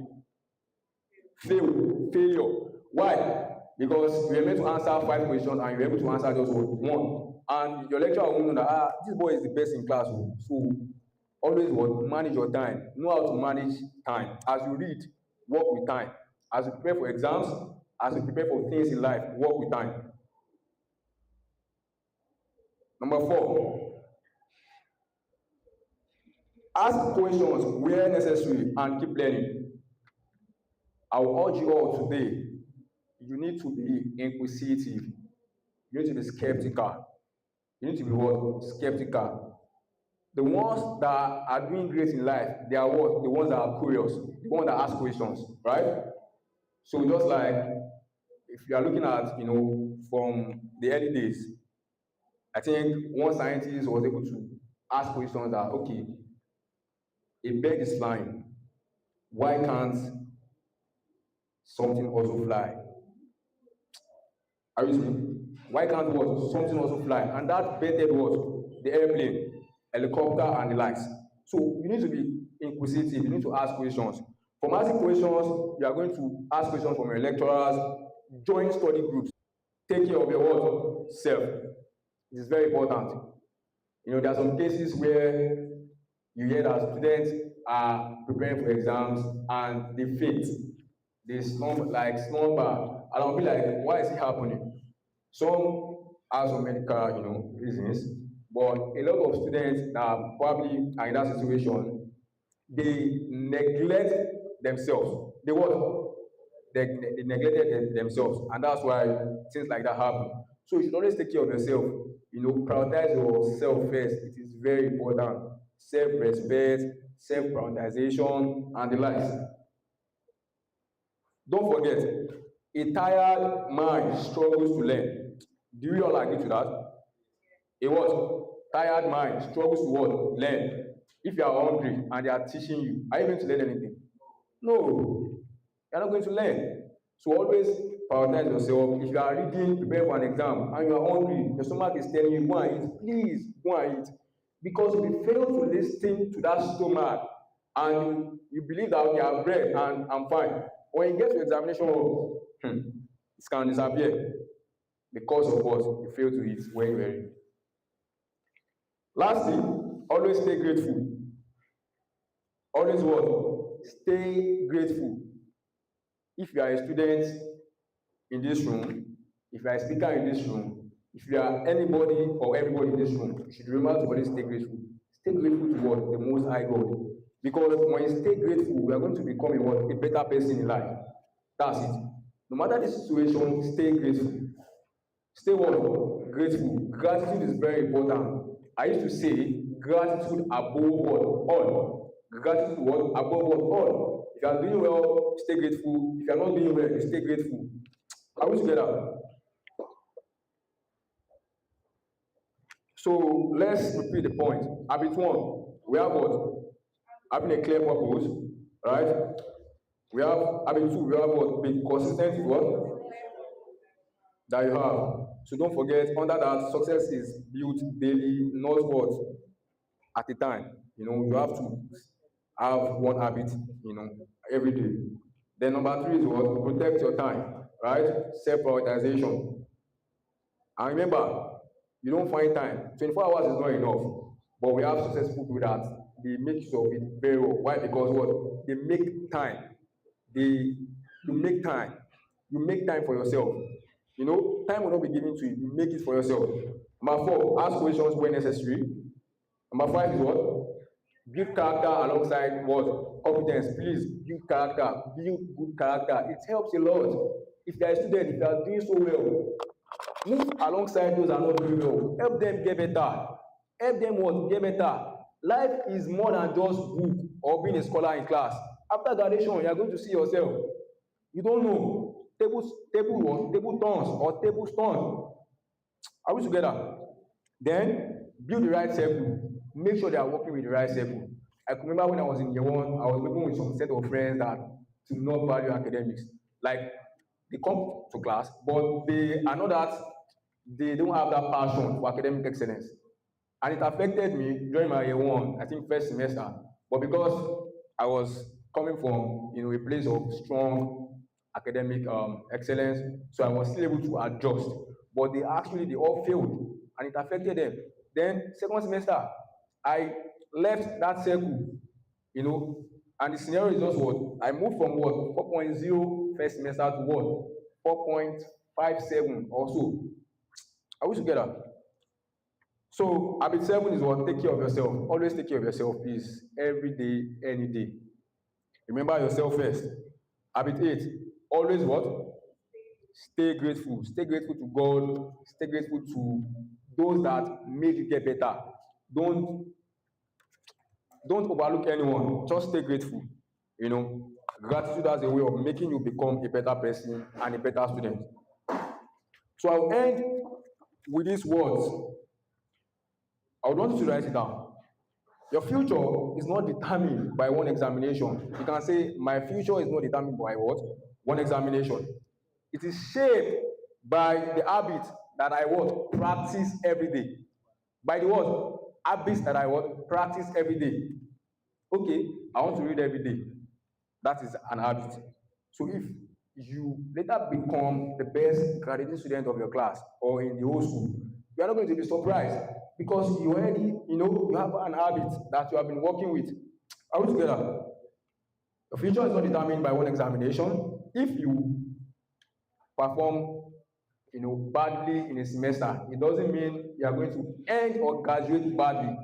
I: Failure. Why? Because you are meant to answer 5 questions and you are able to answer just 1. And your lecturer will know that this boy is the best in class. So always manage your time. Know how to manage time. As you read, work with time. As you prepare for exams, as you prepare for things in life, work with time. Number 4, ask questions where necessary and keep learning. I will urge you all today, you need to be inquisitive. You need to be skeptical. You need to be what? Skeptical. The ones that are doing great in life, they are what? The ones that are curious, the ones that ask questions, right? So just like if you are looking at, from the early days, I think one scientist was able to ask questions that, okay, a bird is flying. Why can't something also fly? Are you with me? Why can't something also fly? And that bettered what? The airplane, helicopter, and the likes. So you need to be inquisitive. You need to ask questions. From asking questions, you are going to ask questions from your lecturers, join study groups, take care of your self. It is very important. There are some cases where you hear that students are preparing for exams and they faint. They slumber. And I'll be like, why is it happening? Some have some medical, reasons, but a lot of students that probably are in that situation, they neglect themselves. They what? They neglected themselves, and that's why things like that happen. So you should always take care of yourself. Prioritize yourself first. It is very important. Self-respect, self-prioritization, and the likes. Don't forget, a tired mind struggles to learn. Do you all agree to that? A what? Tired mind struggles to what? Learn. If you are hungry and they are teaching you, are you going to learn anything? No. You're not going to learn. So always prioritize yourself. If you are reading, preparing for an exam, and you are hungry, your stomach is telling you, go and eat, please go and eat. Because if you fail to listen to that stomach, and you believe that okay, I've read and I'm fine. When you get to examination hall, it can disappear because of what you fail to eat when you were reading. Lastly, always stay grateful. Always what? Stay grateful. If you are a student in this room, if you are a speaker in this room, if you are anybody or everybody in this room, you should remember to always stay grateful. Stay grateful to what? The Most High God. Because when you stay grateful, we are going to become a better person in life. That's it. No matter the situation, stay grateful. Stay what? Grateful. Gratitude is very important. I used to say gratitude above all. Gratitude what? Above all. If you are doing well, stay grateful. If you are not doing well, stay grateful. Are we together? So let's repeat the point. Habit 1, we have what? Having a clear purpose, right? We have habit 2, we have what? Being consistent with what? That you have. So don't forget, under that, success is built daily, not what? At a time. You have to have one habit, every day. Then number 3 is what? Protect your time, right? Self-prioritization. And remember, you don't find time. 24 hours is not enough. But we have successful people that they make use of it very well. Why? Because what? They make time. You make time. You make time for yourself. Time will not be given to you. You make it for yourself. Number 4, ask questions when necessary. Number 5 is what? Build character alongside what? Competence. Please build character. Build good character. It helps a lot. If you are a student, if you are doing so well, move alongside those that are not doing well. Help them get better. Help them what? Get better. Life is more than just book or being a scholar in class. After graduation, you are going to see yourself. You don't know. Table turns or table stones. Are we together? Then build the right circle. Make sure they are working with the right circle. I can remember when I was in year 1, I was working with some set of friends that do not value academics. Like, they come to class, but they don't have that passion for academic excellence. And it affected me during my year 1, I think first semester. But because I was coming from a place of strong academic excellence, so I was still able to adjust. But they all failed, and it affected them. Then second semester, I left that circle, and the scenario is just what? I moved from what? 4.0 first semester to what? 4.57 or so. Are we together? So habit 7 is what? Take care of yourself. Always take care of yourself, please. Every day, any day. Remember yourself first. Habit 8, always what? Stay grateful. Stay grateful to God. Stay grateful to those that made you get better. Don't overlook anyone. Just stay grateful. Gratitude as a way of making you become a better person and a better student. So I'll end with these words. I would want you to write it down. Your future is not determined by one examination. You can say, my future is not determined by what? One examination. It is shaped by the habits that I what? Practice every day. By the what? Habits that I what? Practice every day. Okay, I want to read every day. That is an habit. So if you later become the best graduating student of your class or in the whole school, you are not going to be surprised because you already, you have an habit that you have been working with. Are we together? Your future is not determined by one examination. If you perform, badly in a semester, it doesn't mean you are going to end or graduate badly.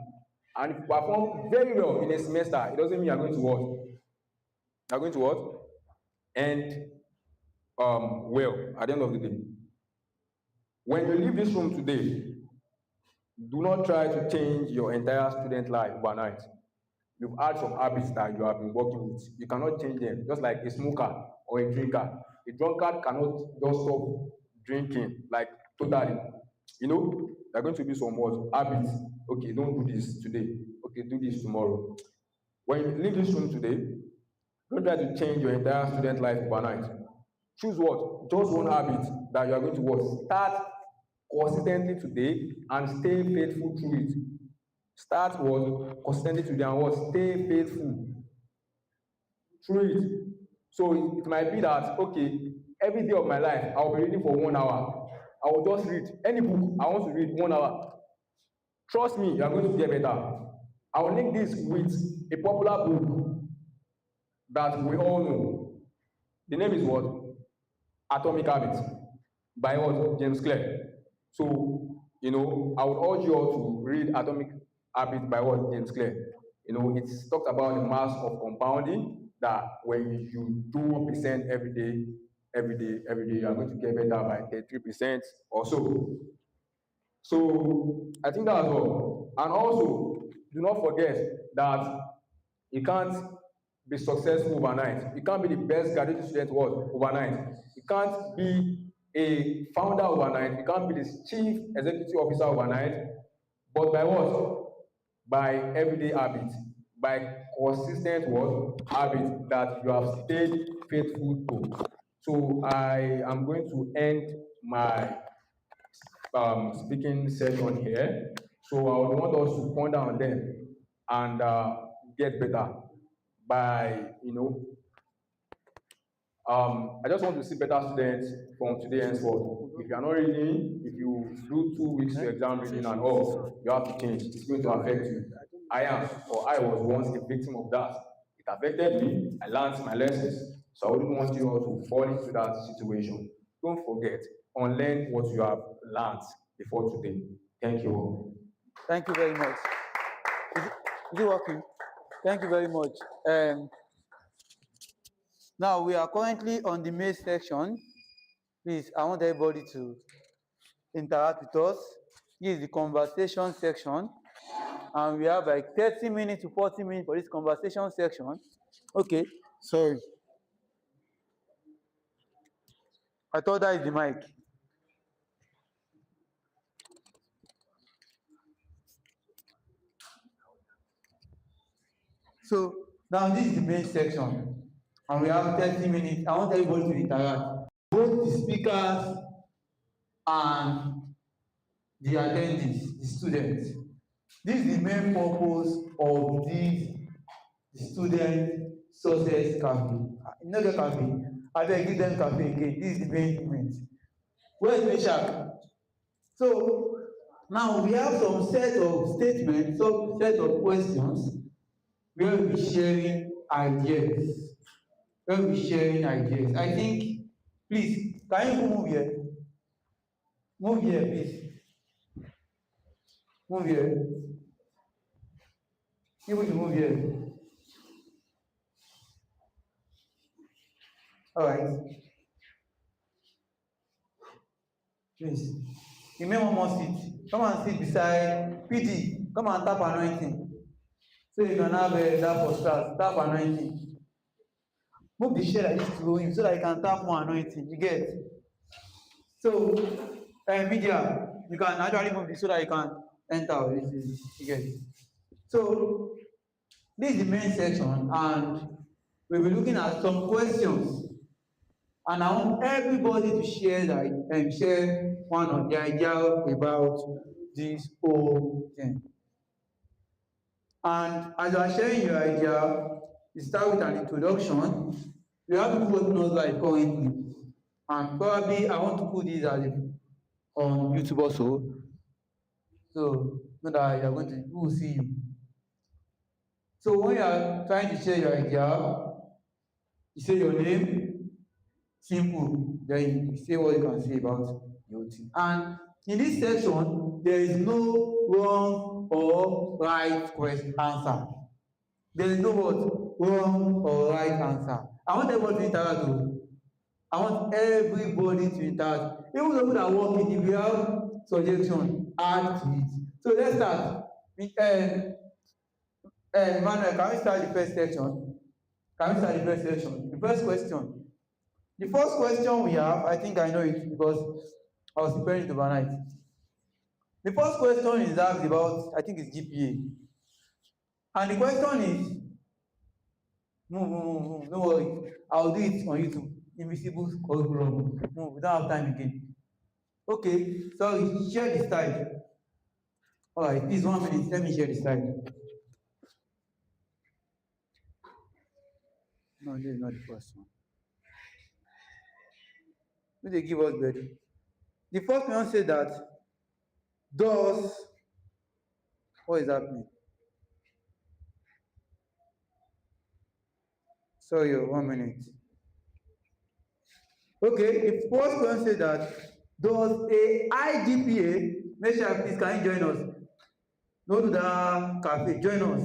I: And if you perform very well in a semester, it doesn't mean you are going to what? You are going to what? End well at the end of the day. When you leave this room today, do not try to change your entire student life overnight. You've had some habits that you have been working with. You cannot change them, just like a smoker or a drinker. A drunkard cannot just stop drinking, like totally. There are going to be some more habits. Okay, don't do this today. Okay, do this tomorrow. When you leave this room today, don't try to change your entire student life overnight. Choose what? Just one habit that you are going to what? Start consistently today and stay faithful to it. Start what? Consistently today and what? Stay faithful. through it. So it might be that, okay, every day of my life, I'll be reading for 1 hour. I will just read any book I want to read 1 hour. Trust me, you are going to get better. I will link this with a popular book that we all know. The name is what? Atomic Habits by what? James Clear. So, I would urge you all to read Atomic Habits by what? James Clear. It's talked about the mass of compounding, that when you do 1% every day, you are going to get better by 33% or so. So I think that's all. And also, do not forget that you can't be successful overnight. You can't be the best graduate student overnight. You can't be a founder overnight. You can't be the chief executive officer overnight. But by what? By everyday habits, by consistent habit that you have stayed faithful to. So I am going to end my speaking session here. So I would want us to ponder on them and get better by, I just want to see better students from today henceforth. If you are not reading, if you do 2 weeks to exam reading and all, you have to change. It's going to affect you. I was once a victim of that. It affected me. I learned my lessons. So I wouldn't want you all to fall into that situation. Don't forget, unlearn what you have learned before today. Thank you all.
H: Thank you very much. Is it working? Thank you very much. Now we are currently on the main section. Please, I want everybody to interact with us. This is the conversation section. And we have like 30 minutes to 40 minutes for this conversation section. Okay, sorry. I thought that is the mic. So now this is the main section. And we have 30 minutes. I want everybody to interact. Both the speakers and the attendees, the students. This is the main purpose of this student success cafe. No get cafe. I beg give them cafe again. This is the main event. Where's Meshach? So now we have some set of statements, some set of questions where we'll be sharing ideas. I think, please, can you move here? Move here, please. Move here. You will move here. All right. Please. You may one more seat. Come and sit beside PD. Come and tap anointing. So you can have that for stars. Tap anointing. Move the chair like this to him so that you can tap more anointing. You get? So, media, you can actually move this so that you can enter. You get? So, this is the main section, and we'll be looking at some questions. And I want everybody to share one of the idea about this whole thing. And as you are sharing your idea, you start with an introduction. We have people working on live currently. And probably I want to put this as on YouTube also. So that you are going to, who will see you. So when you are trying to share your idea, you say your name, simple, then you say what you can say about your team. And in this section, there is no wrong or right answer. There is no what? Wrong or right answer. I want everybody to interact though. I want everybody to interact. Even those that work in the real suggestion, add to it. So let's start. Emmanuel, can we start the first section? The first question. The first question we have, I think I know it because I was preparing it overnight. The first question is asked about, I think it's GPA. And the question is, move, no worry. I'll do it on YouTube. Invisible curriculum. No, we don't have time again. Okay, so share the slide. All right, please 1 minute. Let me share the slide.
B: No, this is not the first one. Who they give us bed? The first one said that does. What is happening? Sorry, 1 minute. Okay, the first one said that does a high GPA, make sure please can you join us? Go to the cafe, join us.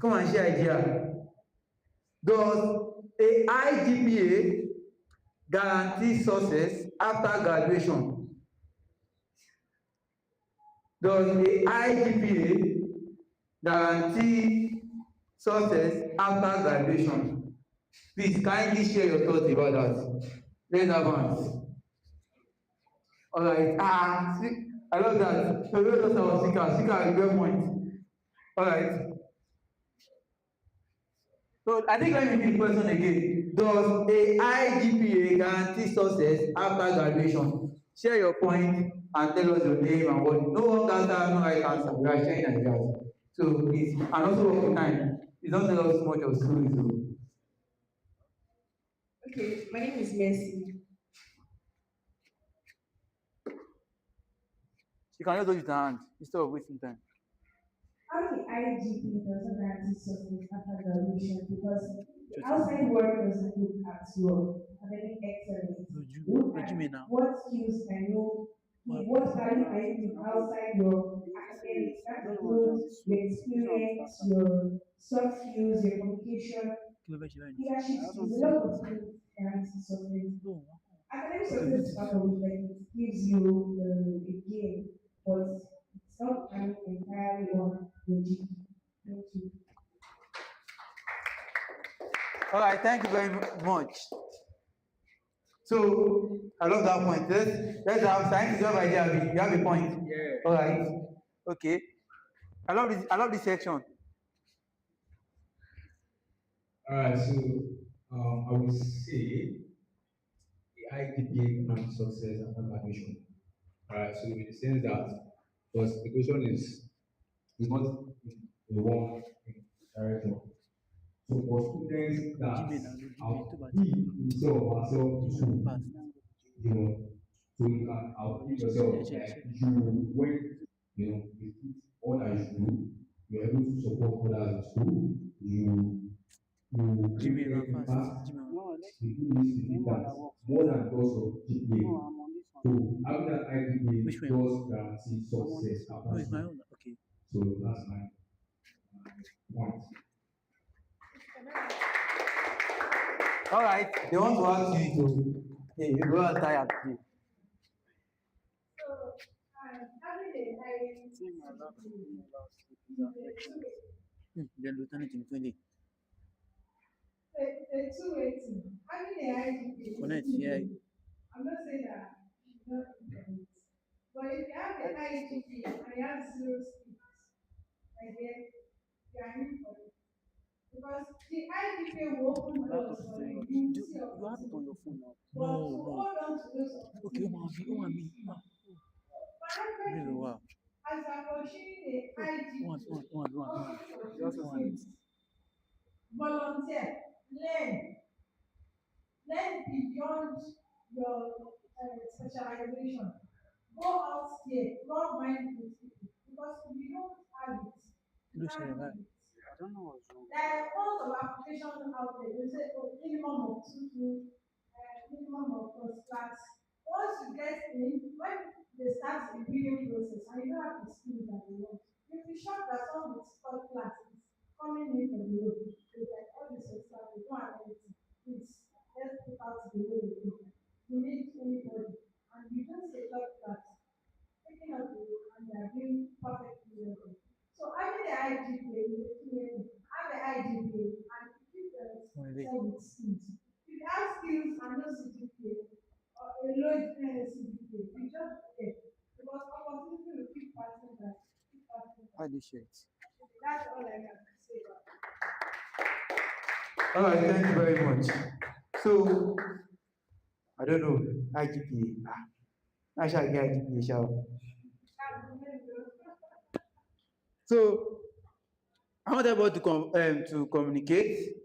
B: Come and share idea. Does a high GPA guarantee success after graduation? Does a high GPA guarantee success after graduation? Please kindly share your thoughts about that. Let's advance. All right. I love that. So let us our speaker. Speaker at the point. All right. So I think let me read the question again. Does a high GPA guarantee success after graduation? Share your point and tell us your name and what. No one can answer, no right answer. We are sharing ideas. So please, and also work on time. Please don't tell us much of stories.
J: Okay, my name is Mercy.
B: You can just hold it in hand instead of wasting time.
J: How the IGP doesn't guarantee success after graduation because the outside world doesn't look at your academic excellence. Look at what skills can you, what value can you bring outside your academics. That includes your experience, your soft skills, your communication, leadership skills, a lot of things guarantee success. Academic success is part of it, like it gives you a gain, but it's not entirely on the GP. Thank you.
B: All right, thank you very much. So I love that point. Let's have science is over idea. You have a point. Yeah. All right. Okay. I love this section.
F: All right, so I would say the IGPA can success after graduation. All right, so in the sense that because education is not the one direction. So for students that are themselves to you know, so you can outgive yourself like you when you did all that you should do, you're able to support others in school, you bring them fast, you do this, you do that, more than because of GPA. So having that IGPA does guarantee success after school. So that's my point.
B: All right, they want to ask you to. Hey, you go out tired today. Then Lieutenant in 20.
A: The two-way thing. Having the IGP.
B: Connect, yeah.
A: I'm not saying that you should not implement. But if you have the IGP and you have 0 skills, I guess you are in for it. Because the IGP will open doors for you. You
B: have it on your phone now.
A: But to hold on to those opportunities.
B: Wow.
A: As I'm pursuing the IGP, volunteer, learn beyond your specialization. Go out there, rub mind with people. Because if you don't have it, you can't do it.
B: I don't know what's wrong.
A: There are tons of applications out there. They say minimum of 2, minimum of first class. Once you get in, when they start the bidding process and you don't have the skills that you want, you'll be shocked that some with third class is coming in from the road. It's like all this extra, they don't have anything. Please, let's put out the way we go. You need anybody, and you don't say third class. Picking up the road and they are doing perfectly well. So having the IGPA is a key. Have the IGPA and keep yourself with skills. If you have skills and no CGPA or a low CGPA, you just get because opportunity will keep passing by.
B: How do you share it?
A: That's all I have to say about it.
B: All right, thank you very much. So I don't know IGPA. I shall get IGPA, shall. So I want everybody to communicate.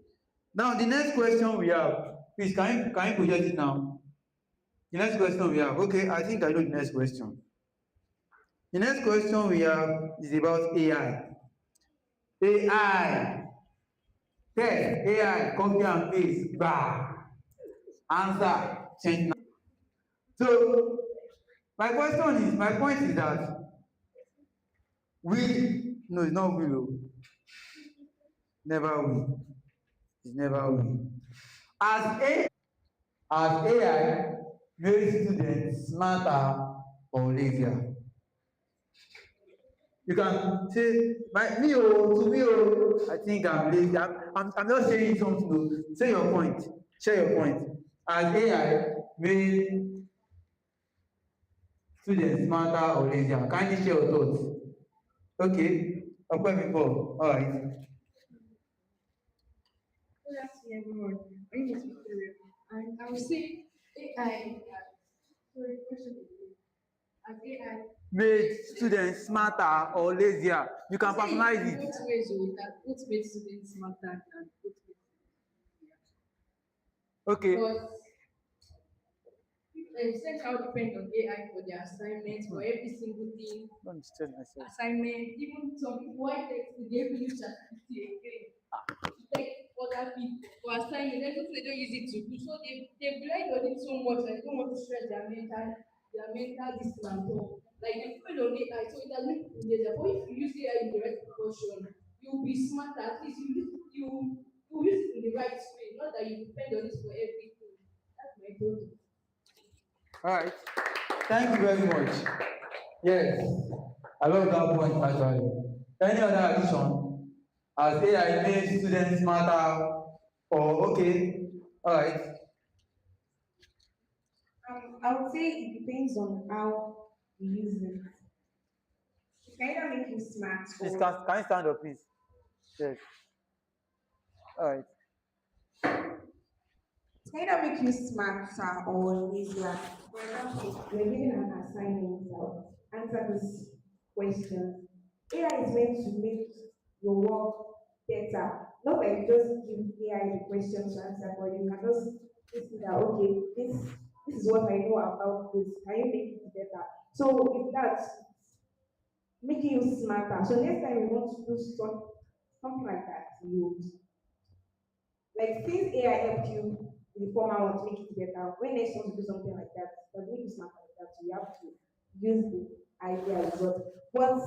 B: Now, the next question we have, please, can you project it now? The next question we have, okay, I think I know the next question. The next question we have is about AI. AI. Test, AI, copy and paste, bah. Answer, change. So, my point is that no, it's not will, never will. It's never will. As AI makes students smarter or lazier. You can say, I think I'm lazy. I'm not saying something. No. Say your point. Share your point. As AI makes students smarter or lazier. Kindly share your thoughts. Okay. Okay, before. All right.
K: Good afternoon, everyone. My name is Victoria, and I would say AI. Sorry, question again. As AI.
B: Made students smarter or lazier. You can personalize it.
K: Both ways, both made students smarter and both made.
B: Okay.
K: But students all depend on AI for their assignments, for every single thing.
B: Don't stress myself.
K: Assignment, even some people why text they even use ChatGPT again to take other people for assignment. They don't use it to do. So they rely on it so much that they don't want to stress their mental distance at all. Like they depend on AI, so it doesn't make people lazy. But if you use AI in the right proportion, you'll be smarter. At least you use it in the right way, not that you depend on it for everything. That's my thought.
B: All right. Thank you very much. Yes, I love that point actually. Any other addition? As AI makes students smarter or okay? All right.
J: I would say it depends on how you use it. It can either make you smart
B: Please,
J: or
B: can you stand up, please? Yes. All right.
J: it can either make you smarter or lazier. For example, you're given an assignment to answer this question. AI is meant to make your work better. Not like you just give AI the question to answer, but you can just listen that okay, this is what I know about this. Can you make it better? So with that, making you smarter. So next time you want to do something like that, you would like since AI helped you in the former one to make it better, when next you want to do something like that, doesn't make you smarter like that, so you have to use the idea as well. But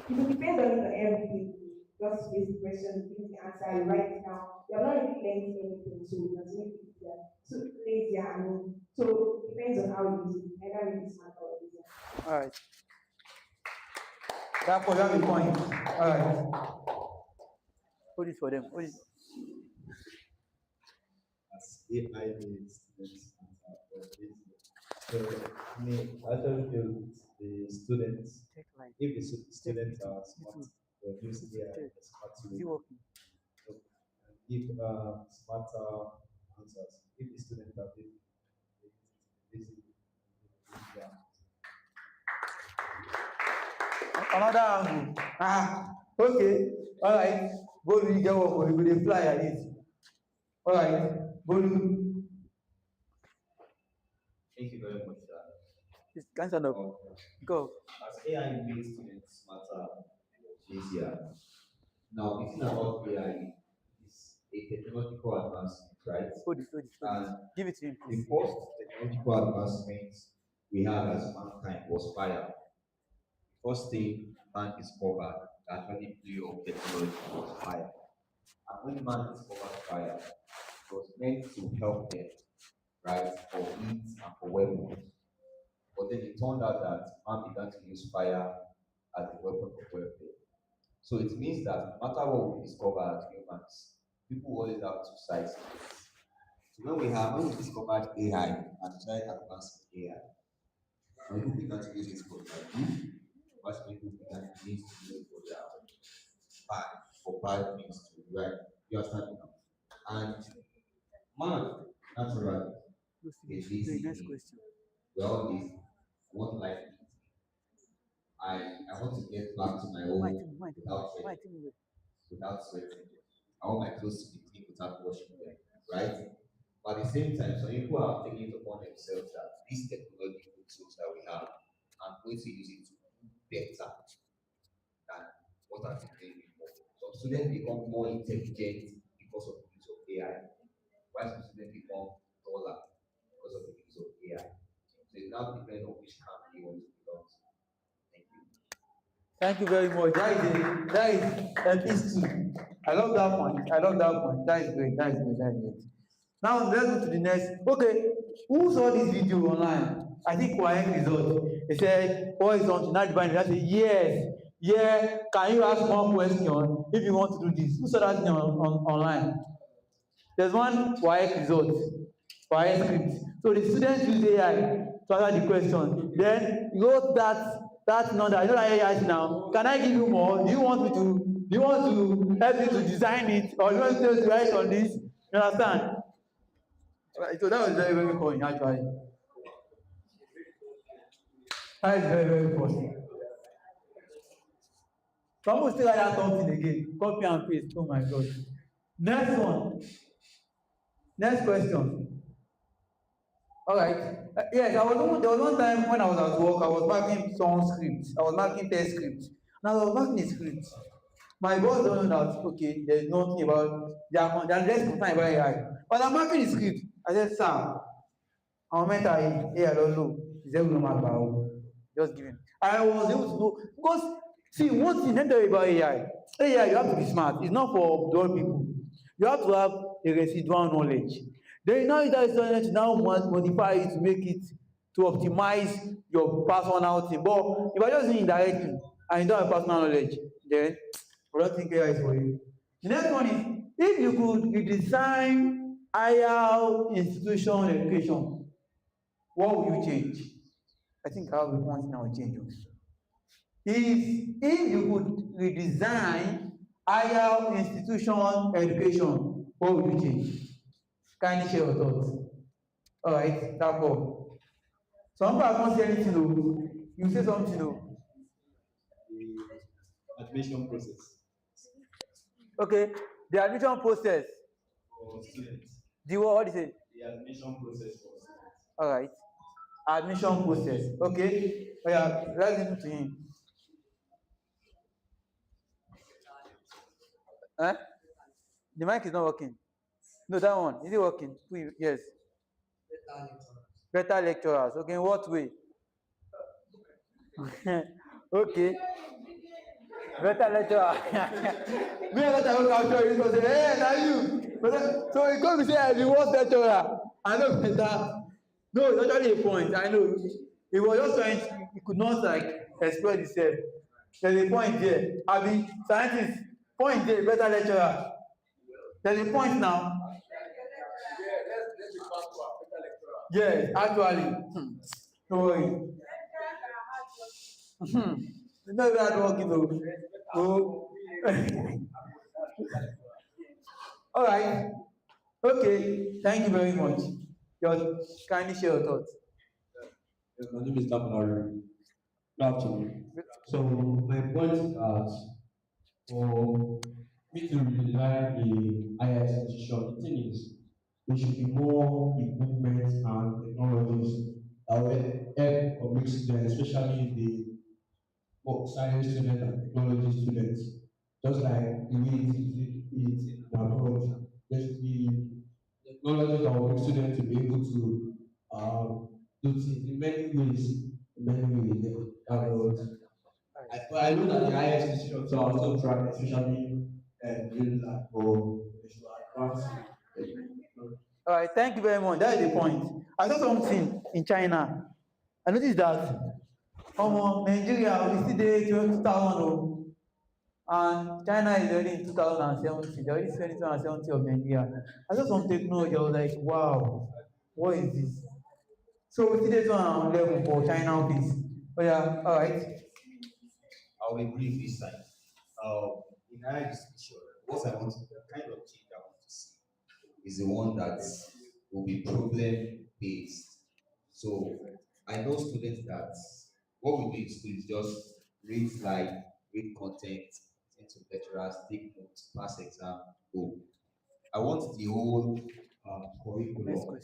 J: it will depend on you everything. Just face the question, give the answer, you write it down. You're not really learning anything, so it doesn't make it easier. So lazier, I mean. So it depends on how you use it, either really smarter or lazier.
B: All right. That was the point. All right. Hold it for them. Hold it.
E: As AI needs students for business. So, I actually feel the students, if the students are smart, will use AI in a smart way. And give smarter answers. If the students are busy, yeah.
B: Another angle. Okay. All right. Bolu, get work. We will fly at it. All right. Bolu.
D: Thank you very much, sir.
B: Please, can stand up. Go.
D: As AI makes students smarter, easier. Now, the thing about AI is a technological advancement, right?
B: Hold it.
D: And
B: give it to him,
D: the
B: please.
D: first technological advancement we had as mankind was fire. The first thing man discovered that actually blew up technology was fire. And when man discovered fire, it was meant to help them, right, for heat and for weapons. But then it turned out that man began to use fire as a weapon of warfare. So it means that no matter what we discover as humans, people always have two sides to it. So when we discovered AI and tried advancing AI, some people began to use it for their good, while some people began to use it for their bad things to right. You understand now? And man, naturally, is
B: The next
D: lazy.
B: question.
D: We're all lazy. Want life easy. I want to get back to my home without sweating. I want my clothes to be clean without washing them, right? But at the same time, some people are taking it upon themselves that these technological tools that we have, I'm going to use it to do better than what I've been doing before. Some students become more intelligent because of the use of AI, while some students become duller because of the use of AI. So it now depends on which camp you want to belong to. Thank you.
B: Thank you very much. That is two. I love that point. I love that point. That is great. That is great. That is great. Now let's go to the next. Okay, who saw this video online? I think Kwaeng result. He said, "What is on tonight?" I said, "Yes, yeah. Can you ask one question if you want to do this?" Who saw that thing online? There's one Kwaeng result, Kwaeng script. So the students use AI to answer the question. Then you wrote that number. You know that AI now. Can I give you more? Do you want to help me to design it, or do you want to write on this? You understand? Right, so that was very, very funny, actually. That is very, very funny. Some will still write that something again. Copy and paste. Oh my God. Next one. Next question. All right. Yes, there was one time when I was at work, I was marking some scripts. I was marking test scripts. Now I was marking the scripts. My boss don't know that, okay, there's nothing about, they're less concerned about AI. But I'm marking the script. I said, "Sir, àwọn mẹ́ta yìí AI ló lò, zero ló máa gbà o." Just give him. I was able to know, because see, one thing, let me tell you about AI. AI, you have to be smart. It's not for dull people. You have to have a residual knowledge. Then now use that knowledge to now modify it to make it, to optimize your personal thing. But if I just do indirectly and you don't have personal knowledge, then I don't think AI is for you. The next one is, if you could redesign higher institution education, what would you change? I think I have one thing I will change also. If you could redesign higher institution education, what would you change? Kindly share your thoughts. All right, that's all. Some people can't say anything, though. You say something, though.
E: The admission process
B: Okay, the admission process.
E: for students.
B: The what is it?
E: The admission process for students.
B: All right. Admission process. Okay. Oh, yeah, let's listen to him. Huh? The mic is not working. No, that one. Is it working? Yes. Better lecturers. Okay, in what way? Okay. Better lecturer. Me and that will show you. Say, hey, now you. So you come to say I'm the worst lecturer. I know better. No, it's actually a point. I know. He was just trying. He could not like express himself. There's a point there. I mean, scientists. Point there. Better lecturer. There's a point now. Yes, actually. Don't worry. It's not even hard working though. Oh. All right. Okay. Thank you very much. Your kindly share your thoughts.
L: Yes, my name is Tapanari. Good afternoon. So my point is that for me to redesign the higher institution, the thing is there should be more equipment and technologies that will help public students, especially the science students and technology students, just like the way it is in abroad. There should be technology that will make students to be able to do things in many ways. In many ways, I know that the higher institutions are also trying, especially doing that for advance.
B: All right, thank you very much. That is the point. I saw something in China. I noticed that Nigeria we still dey 2000 and China is already in 2070. They're already spending 2070 of Nigeria. I saw some technology. I was like, wow, what is this? So we still dey 2011 for China office. Oh yeah, all right.
D: I'll be brief this time. In higher education, what I want to, the kind of change I want to see is the one that will be problem based. So I know students that what we do in school is just read slide, read content, attend to lecturers, take notes, pass exam, go. I want the whole curriculum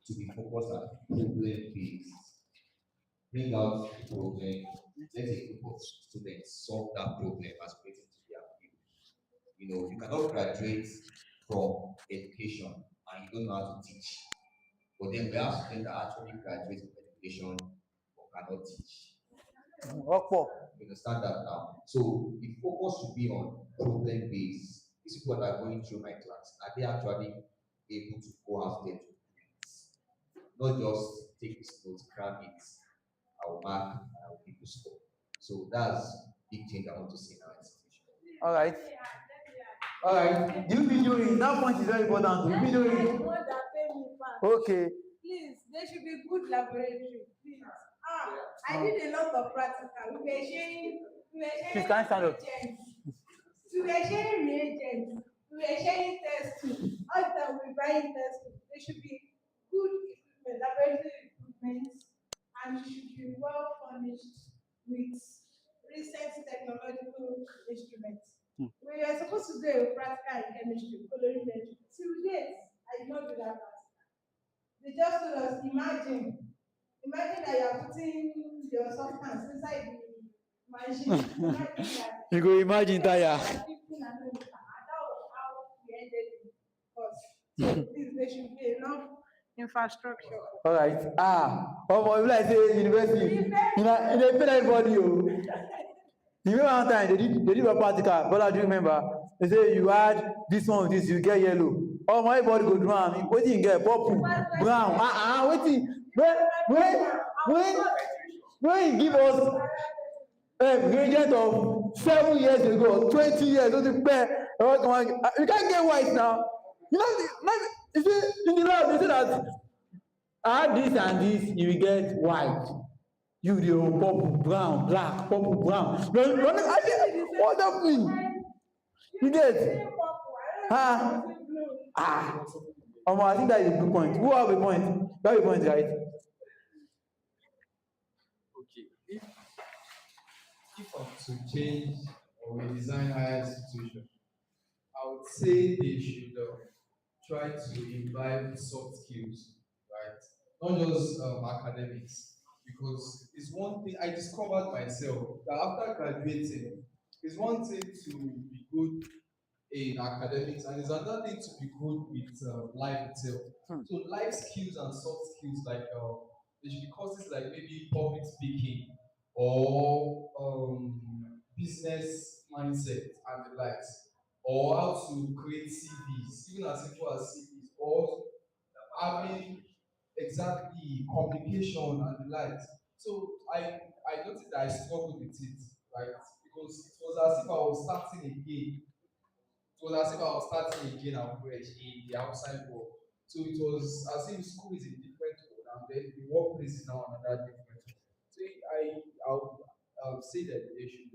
D: to be focused on problem based. Bring out the problem, let a group of students solve that problem as related to their field. You know, you cannot graduate from education and you don't know how to teach. But then we have students that actually graduate from education but cannot teach. You understand that now? So the focus should be on problem based. These people that are going through my class, are they actually able to go out there to do it? Not just take this notes, grab it, I'll mark, and I'll give you score. So that's big change I want to see in our institution.
B: All right. All right. Do you be doing that point is very important. Do you be doing? Okay.
A: Please, there should be good laboratory. Please. I did a lot of practical. We were sharing
B: Please, can I stand up?
A: reagents. We were sharing reagents. We were sharing test tubes. All the time we buying test tubes. There should be good equipment, laboratory equipment, and it should be well furnished with recent technological instruments. We were supposed to do a practical in chemistry, coloring chemistry. Till date, I did not do that practical. They just told us, imagine that you are putting your substance inside the machine. Imagine that.
B: You go imagine that, yeah.
A: And that was how we ended the course. So please, there should be enough infrastructure.
B: All right. If like say university, you know, they pay everybody. You remember one time they did a practical, but I do remember. They say you add this one with this, you get yellow. Oh, my body go brown. What you get? Purple, brown. Waiting. When you give us a gradient of 7 years ago, 20 years, you can't get white now. You know, you see, in the law, they say that add this and this, you will get white. You the purple, brown, black, purple, brown. What that mean? You get? I think that is a good point. Who have a point? You have a point, right?
L: Okay. If I'm to change or redesign higher institution, I would say they should try to imbibe soft skills, right? Not just academics, because it's one thing I discovered myself that after graduating, it's one thing to be good in academics, and it's another thing to be good with life itself. So life skills and soft skills, like there should be courses like maybe public speaking or business mindset and the likes, or how to create CVs, even as simple as CVs, or having exactly communication and the likes. So I noticed that I struggled with it, right? Because it was as if I was starting again. It was as if I was starting again afresh in the outside world. So it was as if school is a different world, and then the workplace is now another different world. So I would say that they should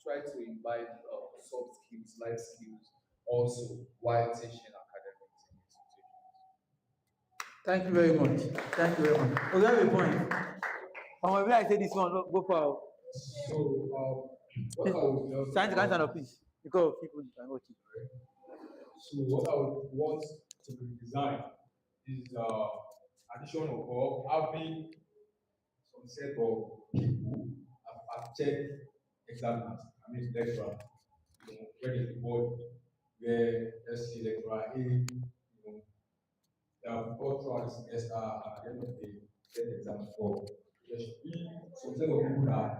L: try to imbibe soft skills, life skills, also while teaching academics in institutions.
B: Thank you very much. Thank you very much. We have a point. Maybe I say this one, go for.
L: So what I would
B: stand up, please. Because people can watch it.
L: So what I would want to redesign is addition of or having some set of people have checked examiners, I mean lecturer, where is the board where let's say lecturer A, they have gone throughout the semester and at the end of the day get the exam score. There should be some set of people that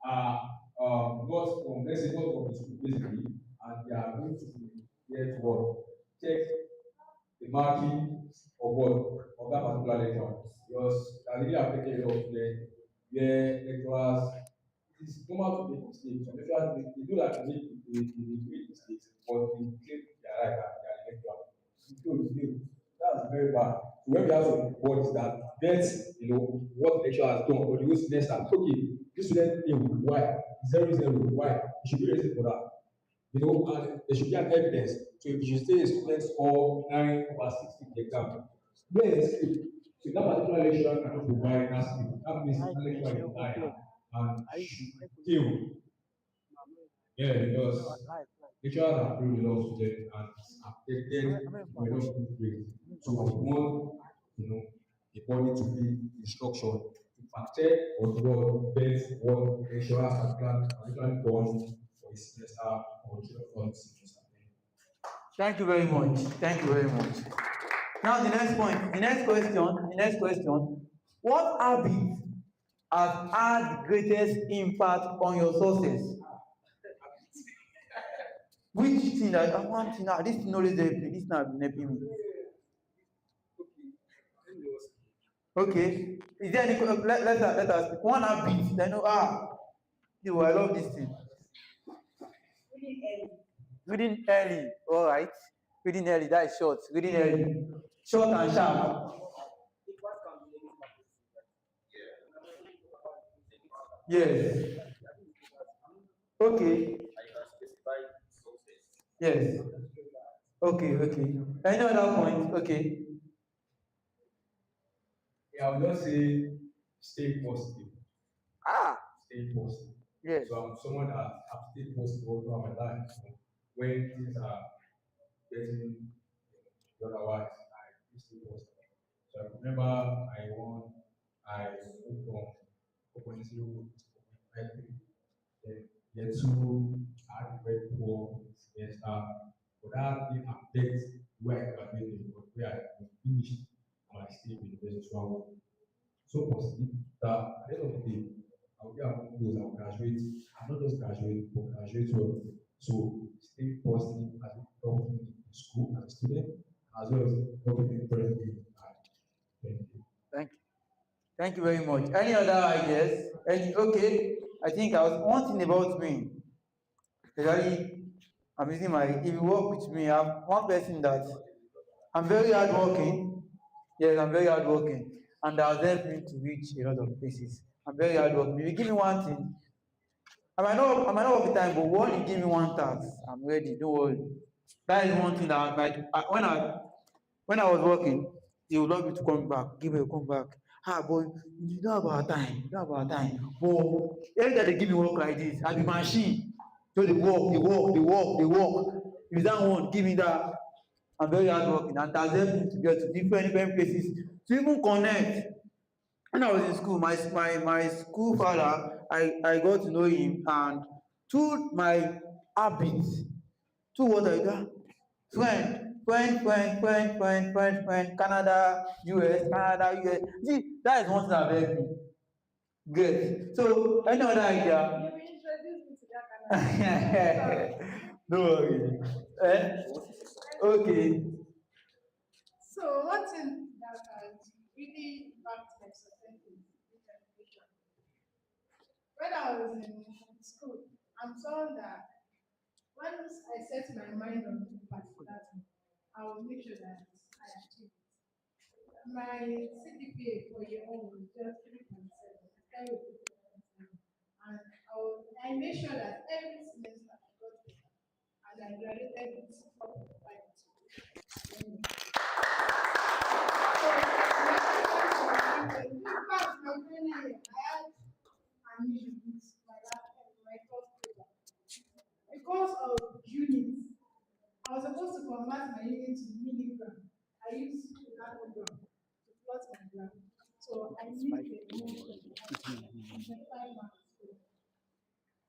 L: are not from, let's say, not from the school basically, and they are going to be there to work, check the marking of what of that particular lecture, because that really affected a lot of students where lecturers, it is normal to make mistakes. Some lecturers they do that they make mistakes, but they claim they are right and they are lecturer. That's very bad. So when we have some boards that vet, what the lecturer has done for the whole semester, okay, this student why 0-0, why you should be ready for that. And there should be an evidence. So if you should say a student score 9 over 60 in the exam, where is the script? So that particular lecturer cannot provide that script. That means the lecturer is lying and should deal.
F: Yeah, because lecturers have trained a lot of students and affected for a lot of good grades. So we want, the body to be instruction to fact check or to best what lecturers have planned actually done for a semester or for the semester.
B: Thank you very much. Thank you very much. Now the next point, the next question. What habit has had the greatest impact on your success? Which thing that I want to know? This thing always help me. This thing have been helping me. Okay. Is there any let us pick one habit that I know yo, I love this thing. Reading early. All right. Reading early, that is short. Reading early. Short and sharp. Yes. Okay. Yes. Okay, okay. Any other point? Okay.
F: Yeah, I would just say stay positive. Stay positive.
B: Yes.
F: So I'm someone that have stayed positive all throughout my life. So when things are getting otherwise, I stay positive. So I remember I moved from 4.0 to 4.53. Then year two, I had a very poor semester. But that didn't affect where I graduated, but where I finished my stay in university. So I was so positive that at the end of the day, I'll be among those that will graduate. I'm not just graduate, but graduate well. So stay positive as it helps me in school as a student, as well as helping me presently in life. Thank you.
B: Thank you. Thank you very much. Any other ideas? Okay. I think I was one thing about me. Especially, I'm using my. If you work with me, I'm one person that I'm very hardworking. Yes, I'm very hardworking, and that has helped me to reach a lot of places. I'm very hardworking. If you give me one thing, I might not work the time, but when you give me one task, I'm ready. Don't worry. That is one thing that when I was working, they would love me to come back, give me a come back. Boy, you know about time, you know about time. But every time they give me work like this, I be machine. So they work. If that one, give me that. I'm very hardworking, and that's helped me to get to different places to even connect. When I was in school, my school father, I got to know him, and through my habits, through what I do, friend, Canada, US. See, that is one thing that helped me. Good. So, any other idea?
K: You introduced me to that Canada.
B: No worry. Okay.
K: So one thing that has really impacted my success is education. When I was in school, I'm someone that once I set my mind on a particular thing, I will make sure that I achieve it. My CGPA for year one was just 3.7. And I made sure that every semester I got better. And I graduated with 4.5. In fact, my final year, I had an issue with my first paper. Because of units, I was supposed to convert my unit to milligram. I used nanogram to plot my graph. So I needed a more 25 marks.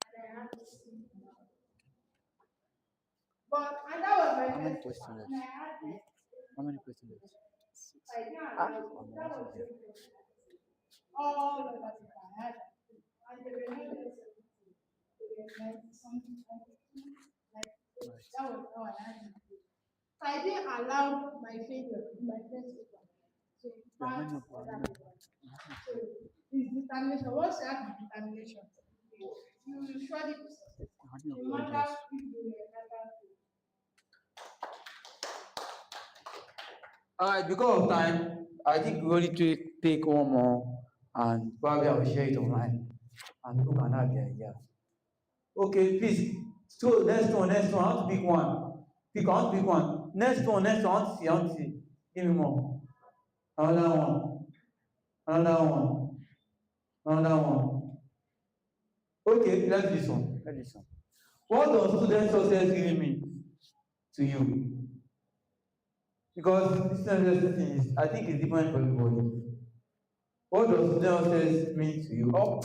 K: And I had to see. And that was my first paper. And I had like,
B: How many questions?
K: I didn't allow, that was very good. All of us I had, and they were not just 70, they were 90 something, 92, like that was how I had it. So I didn't allow my failure in my first paper to impact other people. So it's determination. Once you have determination, you will surely be successful. No matter if you will never fail.
B: All right, because of time, I think we only take one more, and probably I will share it online, and people can have the idea. Okay, please. So next one. I want to pick one. I want to pick one. Next one. I want to see. Give me more. Another one. Okay, let's do this one. What does student success really mean to you? Because this thing is, I think it's different for everybody. What does student success mean to you? Oh,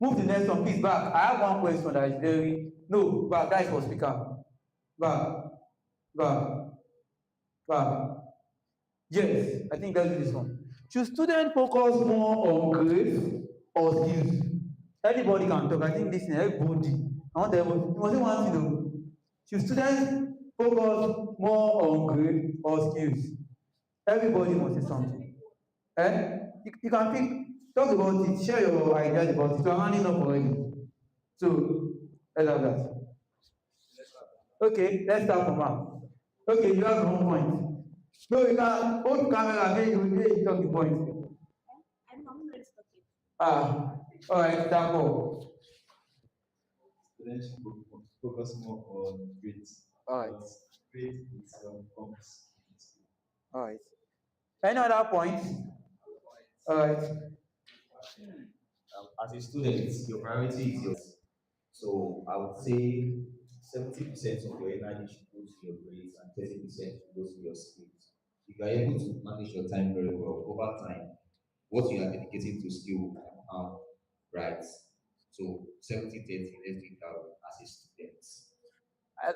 B: move the next one, please, back. I have one question that is very, no, back, that is for speaker. Back. Yes, I think that's this one. Should students focus more on grades or skills? Anybody can talk. I think this is everybody. I want everybody. You must want to know. Should students focus more on grade or skills? Everybody must say something. You can pick, talk about it, share your ideas about it. So I'm handing up already. So let's have that. Okay, let's start from now. Okay, you have 1 point. No, you can hold camera, make you talk the point.
K: I'm not talking.
B: All right, d'accord.
E: Students should focus more on grades.
B: All right.
E: Grades is comes.
B: All right. Any other points? All right.
D: As a student, your priority is yours. So I would say 70% of your energy should go to your grades and 30% should go to your skills. If you are able to manage your time very well over time, what you are dedicating to skill will come right. So 70-30, let's do that as a student.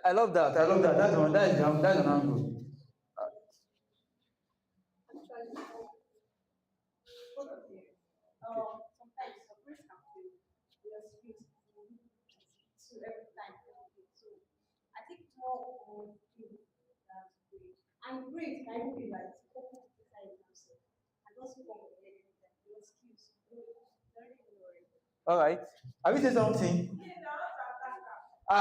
B: I love that. I love that. That's an angle.
K: Sometimes your brain can fail. Your skills to every time. So I think more on skill than grade. And grade can be like open inside yourself. And also from your skills. Very worried.
B: All right. Have you said something? No,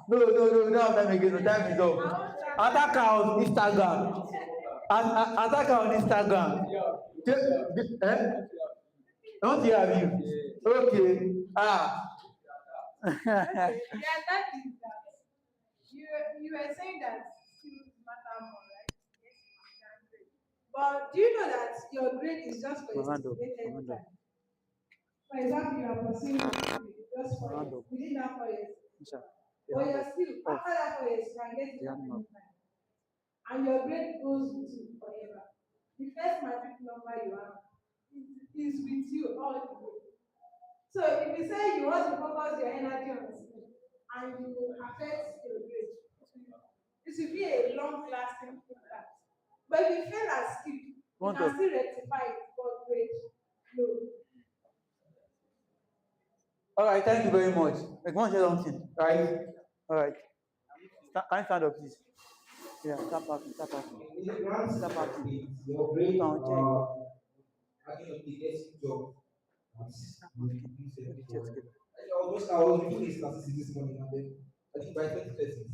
B: we don't have time again. The time is up. Attack her on Instagram. Attack her on Instagram. I want to hear you. Okay.
A: That is that. You were saying that skills matter more, right? Yes, than grade. But do you know that your grade is just for a stipulated time? For example, you are pursuing a degree just for within that 4 years. But your skill, after that 4 years, you can get it at any time. And your grade goes with you forever. The first matric number you have is with you all the way. So if you say you want to focus your energy on skill and you will affect your grade, it will be a long-lasting impact. But if you fail at skill, you can still rectify it for grade low.
B: All right, thank you very much. I want to say something, right? All right. Can you stand up, please? Yeah, stop parking.
F: Your grade job. I was reading this statistics this morning, and then I think by 2030,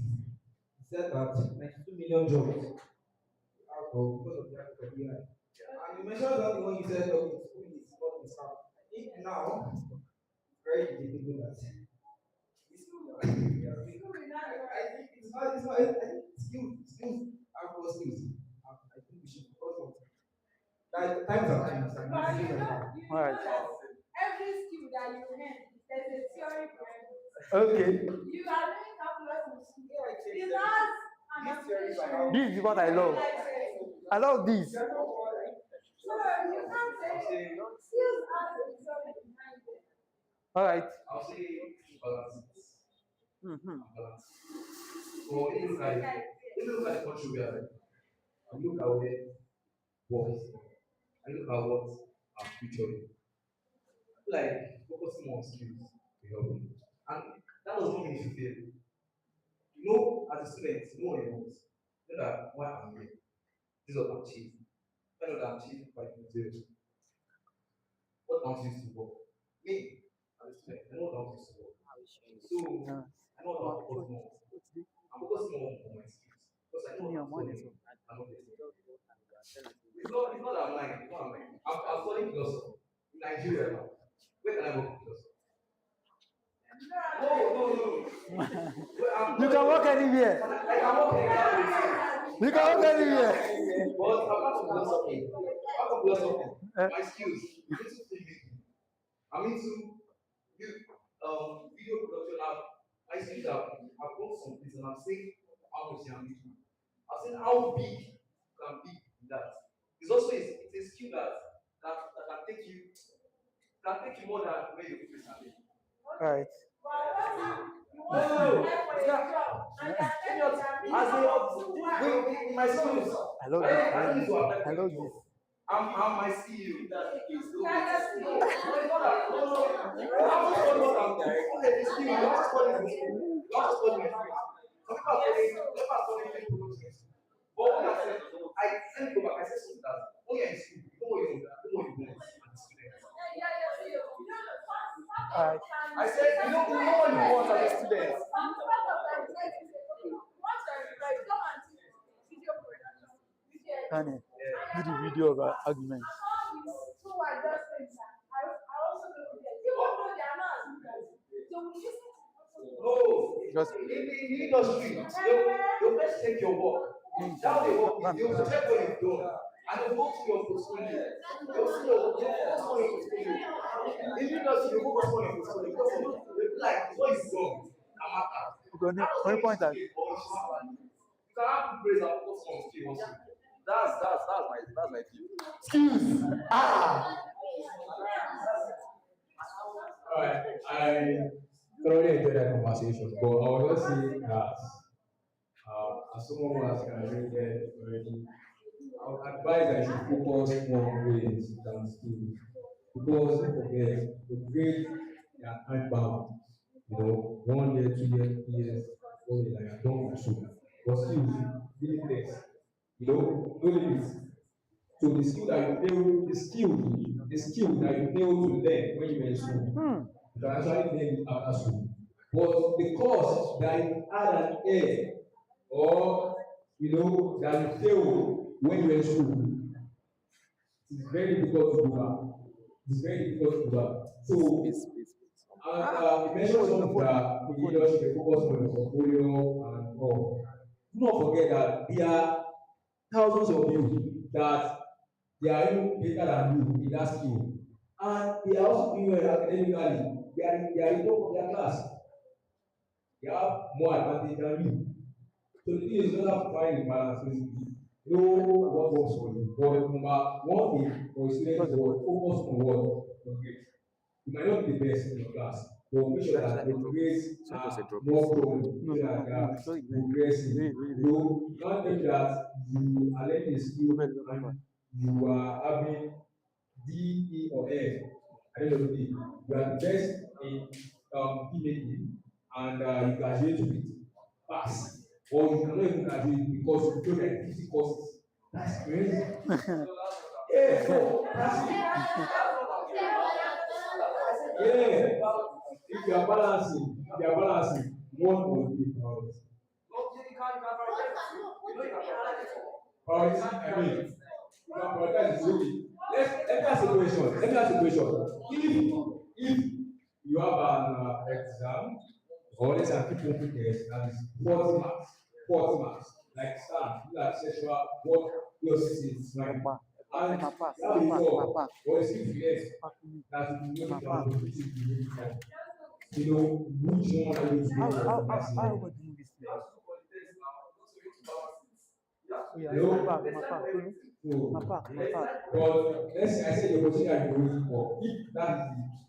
F: he said that 92 million jobs out of because of the act of AI. And you mentioned that when you said school is what is happening. I think now it's very debatable that I think it's not. I think skills are for skills. I think we should focus on that. Times have changed.
A: But you know that every skill that you learn, there's a theory behind it.
B: Okay.
A: You are doing calculus in school. It has an application.
B: This is what I love. I love this.
A: So you can't say skills has a theory behind it.
B: All right.
F: I'll say balance. Balance. So if you look at the country we are in, and look at where work is, and look at what our future is. Like focusing on skills to help you. And that does not mean you fail. You know, as a student, you know what you want. You know that why I'm here. This is what I'm achieving. I know that I'm achieving 5.0. What I want you to work. Me, as a student, I know what I want you to work. So I know what I want to focus more. I'm focusing more on my skills. Because I know what I'm studying. I know this. It's not that I'm lying. It's not I'm lying. I'm studying philosophy in Nigeria now. Where can I work with philosophy? No.
B: You can work anywhere.
F: I can work anywhere.
B: You can work anywhere.
F: But apart from philosophy, my skills, I'm into filmmaking. I'm into video production app. I see that I've gone some places and I'm saying how much I'm making. I'm saying how big you can be in that. It's also it's a skill that can take you more than where you place at.
B: Right.
F: My skills.
B: I love this. I love this.
F: I'm my CEO.
B: Alright.
F: I said, you know what you want as a student.
B: Honey, do the video of our arguments.
F: No,
B: Just
F: in the industry, they'll first take your work. Now they will check what you've done. And they'll go to your portfolio. They'll see your focus on your portfolio. In the industry, they focus on your portfolio because they'll be like, what is done?
B: Only point that.
F: You can have good grades and focus on skill also. That's my view.
B: Skills.
L: Alright, I thoroughly enjoyed that conversation, but I was just saying that as someone who has graduated already, I would advise that you should focus more on grades than skills. Because okay, the grades they are time bound. 1 year, 2 years, 3 years, 4 years, like I don't want to. But skills, limitless. No limits. So the skill that you fail, the skill that you fail to learn when you were in school, you can actually learn it after school. But the course that you had an A or that you failed when you were in school, it's very difficult to do that. It's very difficult to do that. So you mentioned something that the leadership should focus on the portfolio and all. Do not forget that there are thousands of you that they are even better than you in that skill. And they are also doing well academically. They are in top of their class. They have more advantage than you. So the thing is, you don't have to find the balance basically. Know what works for you. But number one thing for a student is focus on what your grades. You might not be the best in your class, but make sure that your grades are more growing, so that they are progressing. You can't think that you are learning a skill and you are having D, E, or F at the end of the day. You are the best in filmmaking and you graduate with pass. Or you cannot even graduate because you don't like 50 courses. That's crazy. Yeah, so that's it. Yeah. If you are balancing, one will be priority. Priority, I mean, you can prioritize is okay. Let me ask a question. If you have an exam, or let's say people who test and it's 40 marks, like STAR, like sexual, what your system is right. And that before, or it's if you that you know which one are you to do. But let's say I said the opportunity that you're waiting for. If that is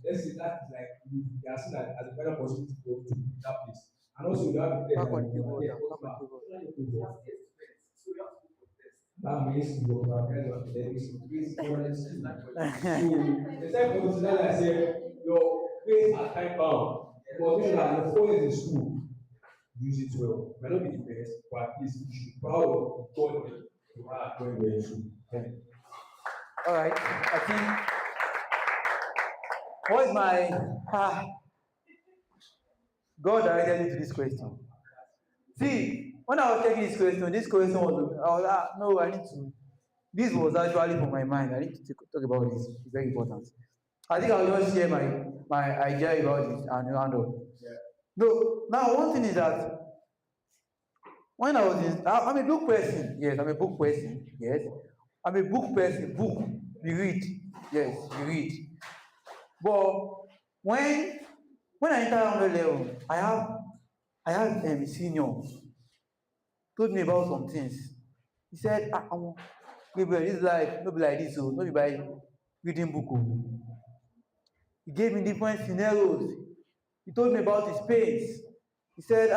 L: let's say that is like you are seen as a better opportunity to go to that place. And also you have the that means you will prioritize your academics, increase currency. So the type of that I said your grades are time bound. But make sure that your 4 years in school, use it well. It might not be the best, but at least you should be proud of the God you are when you're in school.
B: All right, I think what is my God directed me to this question. See, when I was taking this question was no, I need to. This was actually for my mind. I need to talk about this. It's very important. I think I'll just share my idea about it and round up. No, now one thing is that when I was I'm a book person. Yes, I'm a book person. Yes, I'm a book person. Book, we read. Yes, we read. But when
H: When I enter 100 level, I have a senior told me about some things. He said, Gabriel, this life no be like this, no be by reading book. He gave me different scenarios. He told me about his pains. He said,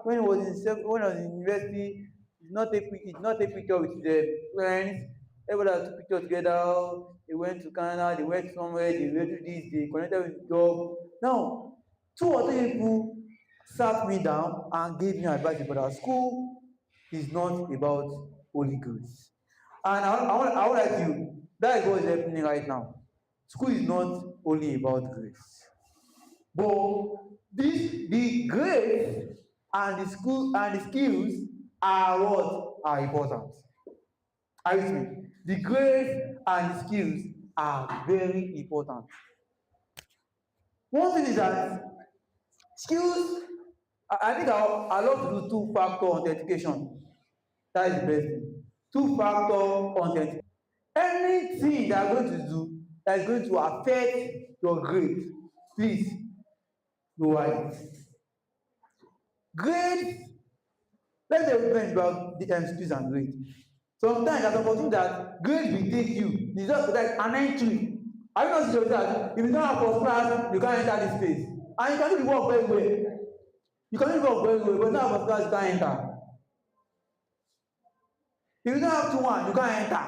H: when he was in university, he did not take picture with the friends. Everybody took picture together. They went to Canada, they went somewhere, they went to this, they connected with job. Now, 2 or 3 people sat me down and gave me advice about that. School is not about Holy Grace. And I would like you, that is what is happening right now. School is not only about grace. But the grace and the school and the skills are what are important. Are you with me? The grace and the skills are very important. One thing is that skills, I think I love to do 2-factor authentication. That is the best thing. 2-factor authentication. Anything that you are going to do that is going to affect your grade, please go ahead. Grade, let's say we mention about the skills and grade. Sometimes there's an opportunity that grade will take you. It's just like an entry. Have you not seen that? If you don't have first class, you can't enter this place. And you can do the work very well. You can do the work very well, but not first class, you can't enter. If you don't have 2-1, you can't enter.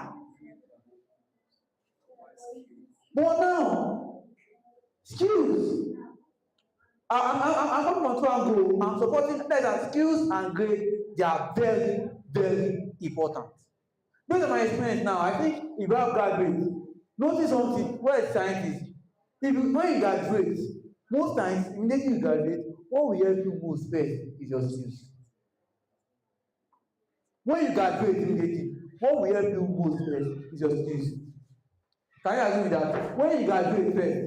H: But now, skills. I'm coming on 2 and go. I'm supporting that skills and grade, they are very, very important. Based on my experience now, I think if you have graduates, notice something, where is scientists? When you graduate, most times, immediately you graduate, what will help you most first is your skills. When you graduate immediately, what will help you most first is your skills. Can you agree with that? When you graduate first,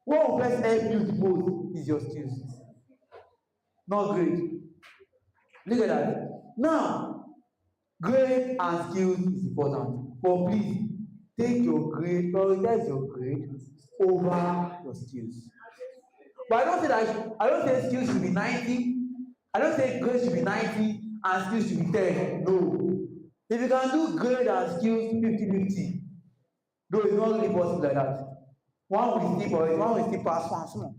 H: what will first help you the most is your skills. Not grade. Look at that. Now, grade and skills is important. But please, take your grade, prioritize your grade over your skills. But I don't say skills should be 90. I don't say grade should be 90 and skills should be 10. No. If you can do grade and skills 50-50, though it's not really possible like that. One will still pass one small.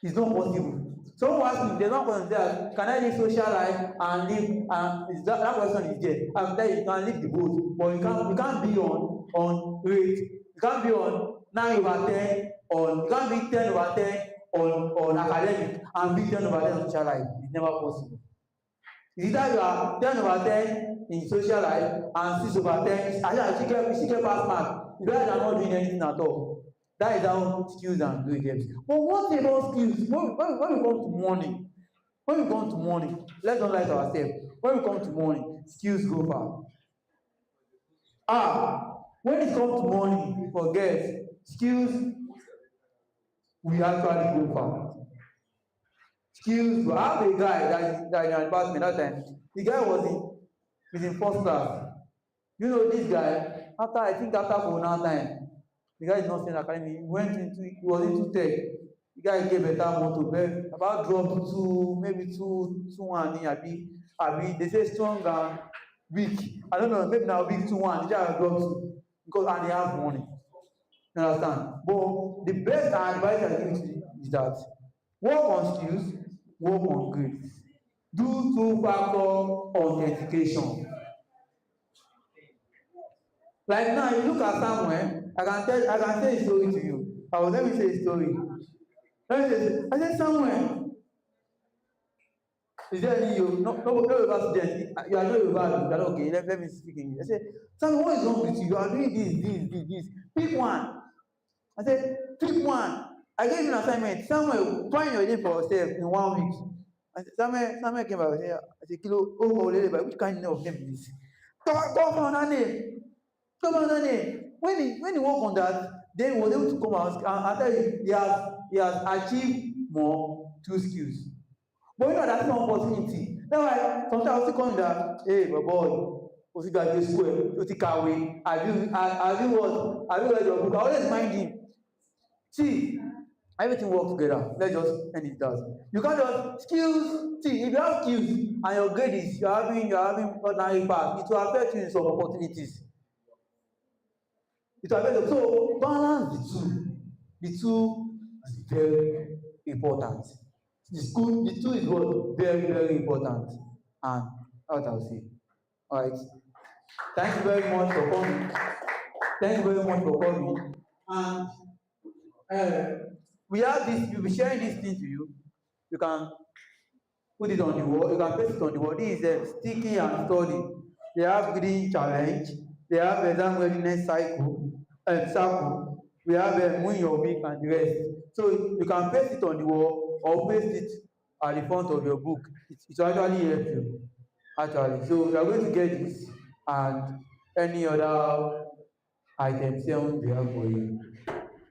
H: It's not possible. Someone ask me, they're not going to say, can I live social life and live, that question is there. I'm telling you, you can live the both, but you can't be on rate. You can't be on 9/10, you can't be 10/10 on academic and be 10/10 on social life. It's never possible. It's either you are 10/10 in social life and 6/10, you still get pass mark. You guys are not doing anything at all. That is how skills and grade helps. But what about skills? When we come to money, let's not lie to ourselves. When we come to money, skills go far. When it comes to money, forget skills. We actually go far. Skills. I have a guy that in our department that time. The guy was in first class. You know this guy. After Corona time. The guy is not staying academy. He was into tech. The guy gave better motor, about dropped to maybe 2-1. Abi, they say strong and weak. I don't know, maybe now weak 2-1. The guy dropped to because and they have money. You understand? But the best advice I give you is that work on skills, work on grades. Do 2-factor authentication. Like now, you look at Samuel. I can tell a story to you. Let me say a story. I said, Samuel, is there any no Yoruba student? You are not Yoruba, okay, let me speak English. I said, Samuel, what is wrong with you? You are doing this. Pick one. I said, pick one. I gave you an assignment. Samuel, find your name for yourself in 1 week. I said, Samuel came back. I said, Kilo, which kind of name is this? Come on, that name. When he work on that, then he was able to come out and tell you he has achieved more through skills. But you know that's no opportunity. That's why sometimes I still come that, hey, my boy, was you graduate school? You take away. Have you read your book? I always mind him. See,
B: Everything works together. Let's just end it out. You can't just skills. See, if you have skills and your grade is you're having ordinary pass, it will affect you in some opportunities. It will affect you. So balance the two. The two is very important. The two is what very, very important. And what I'll say. All right. Thank you very much for coming. Thank you very much for coming. And we have this, we'll be sharing this thing to you. You can put it on the wall, you can paste it on the wall. This is a sticky and study. They have reading challenge, they have exam readiness circle, we have win your week and the rest. So you can paste it on the wall or paste it at the front of your book. It will actually help you. Actually. So we are going to get this and any other items here we have for you.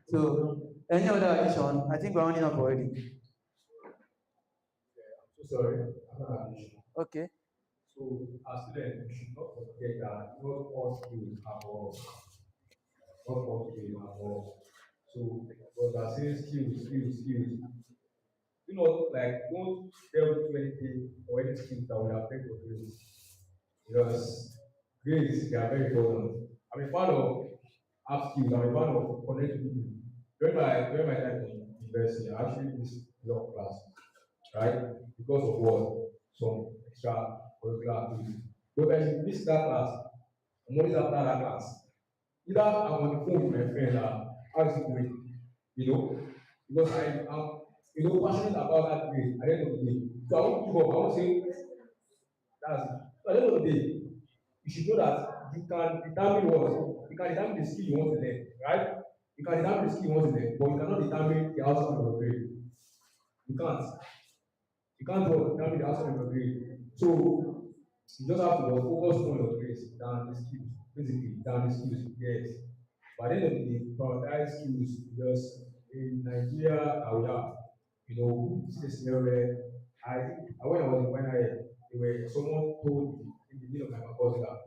B: So any other addition? I think we're running up already.
F: I'm so sorry. I have an addition.
B: Okay.
F: So, as students, we should not forget that not all skills are all. Not all skills are all. So, because I say skills. You know, like, don't delve into anything or any skills that will affect your grades. Because grades, they are very important. I'm a fan of app skills, I'm a fan of connecting people. During my time in university, I actually missed a lot of class, right? Because of what? Some extra curricular activities. But if I miss that class, I'm always after that class. Either I'm on the phone with my friend, how is it going? You know, because I'm passionate about that grade at the end of the day. So I won't give up. I won't say that's it. So at the end of the day, you should know that you can determine the skill you want to learn, right? You can determine the skill you want to learn, but you cannot determine the outcome of your grade. You can't. You can't determine the outcome of your grade. So you just have to focus on your grades than the skills, basically, than the skills, yes. But at the end of the day, prioritize skills because in Nigeria, we have, see the scenario where when I was in final year, someone told me in the middle of my campus that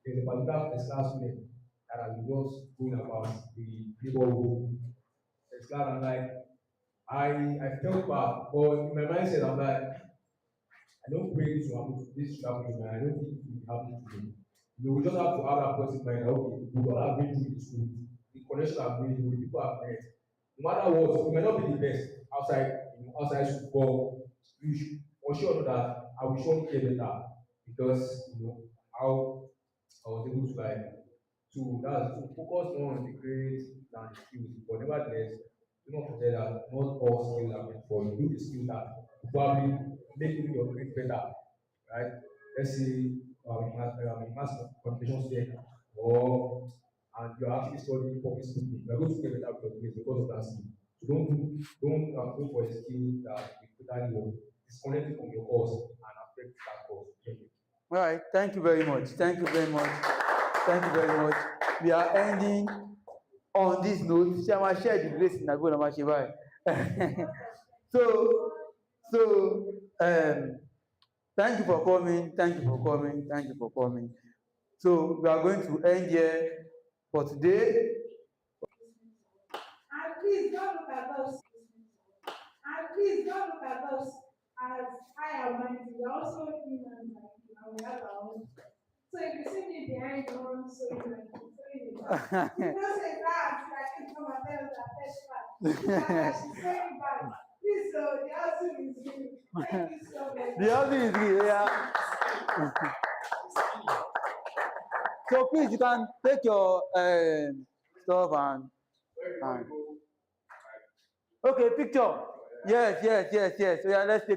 F: there's a particular first class student that has been just going about the neighborhood. First class, I'm like, I felt bad, but in my mindset, I'm like, I don't pray this should happen to me. I don't think it will happen to me. We just have to have that positive mind. Okay, we all have been through the school, the connection I've been through, the people I've met. No matter what, we may not be the best outside school, but you should for sure know that I will surely get better because how I was able to focus more on the grades than the skills. But nevertheless, do not forget that not all skills are meant for you. Do the skills that probably make your grades better, right? Let's say mass communication student and you're actually studying public speaking, you're going to get better with your grades because of that skill. So don't go for a skill that will disconnect you from your course and affect that course. Thank you.
B: All right. Thank you very much. Thank you very much. Thank you very much. We are ending on this note. Shall share the grace in Agona Mashibai? So, thank you for coming. Thank you for coming. Thank you for coming. So, we are going to end here for today.
A: And please don't look at us. As I am minded. We are also humans like you, and we have our own. So if you see me behind the one sewing like you don't say that like it's from a tell that she's saying bad. Please, so the answer is you. Thank you so much.
B: The answer is you, yeah. So please, you can take your stuff and okay, picture. Yes. So yeah, let's take.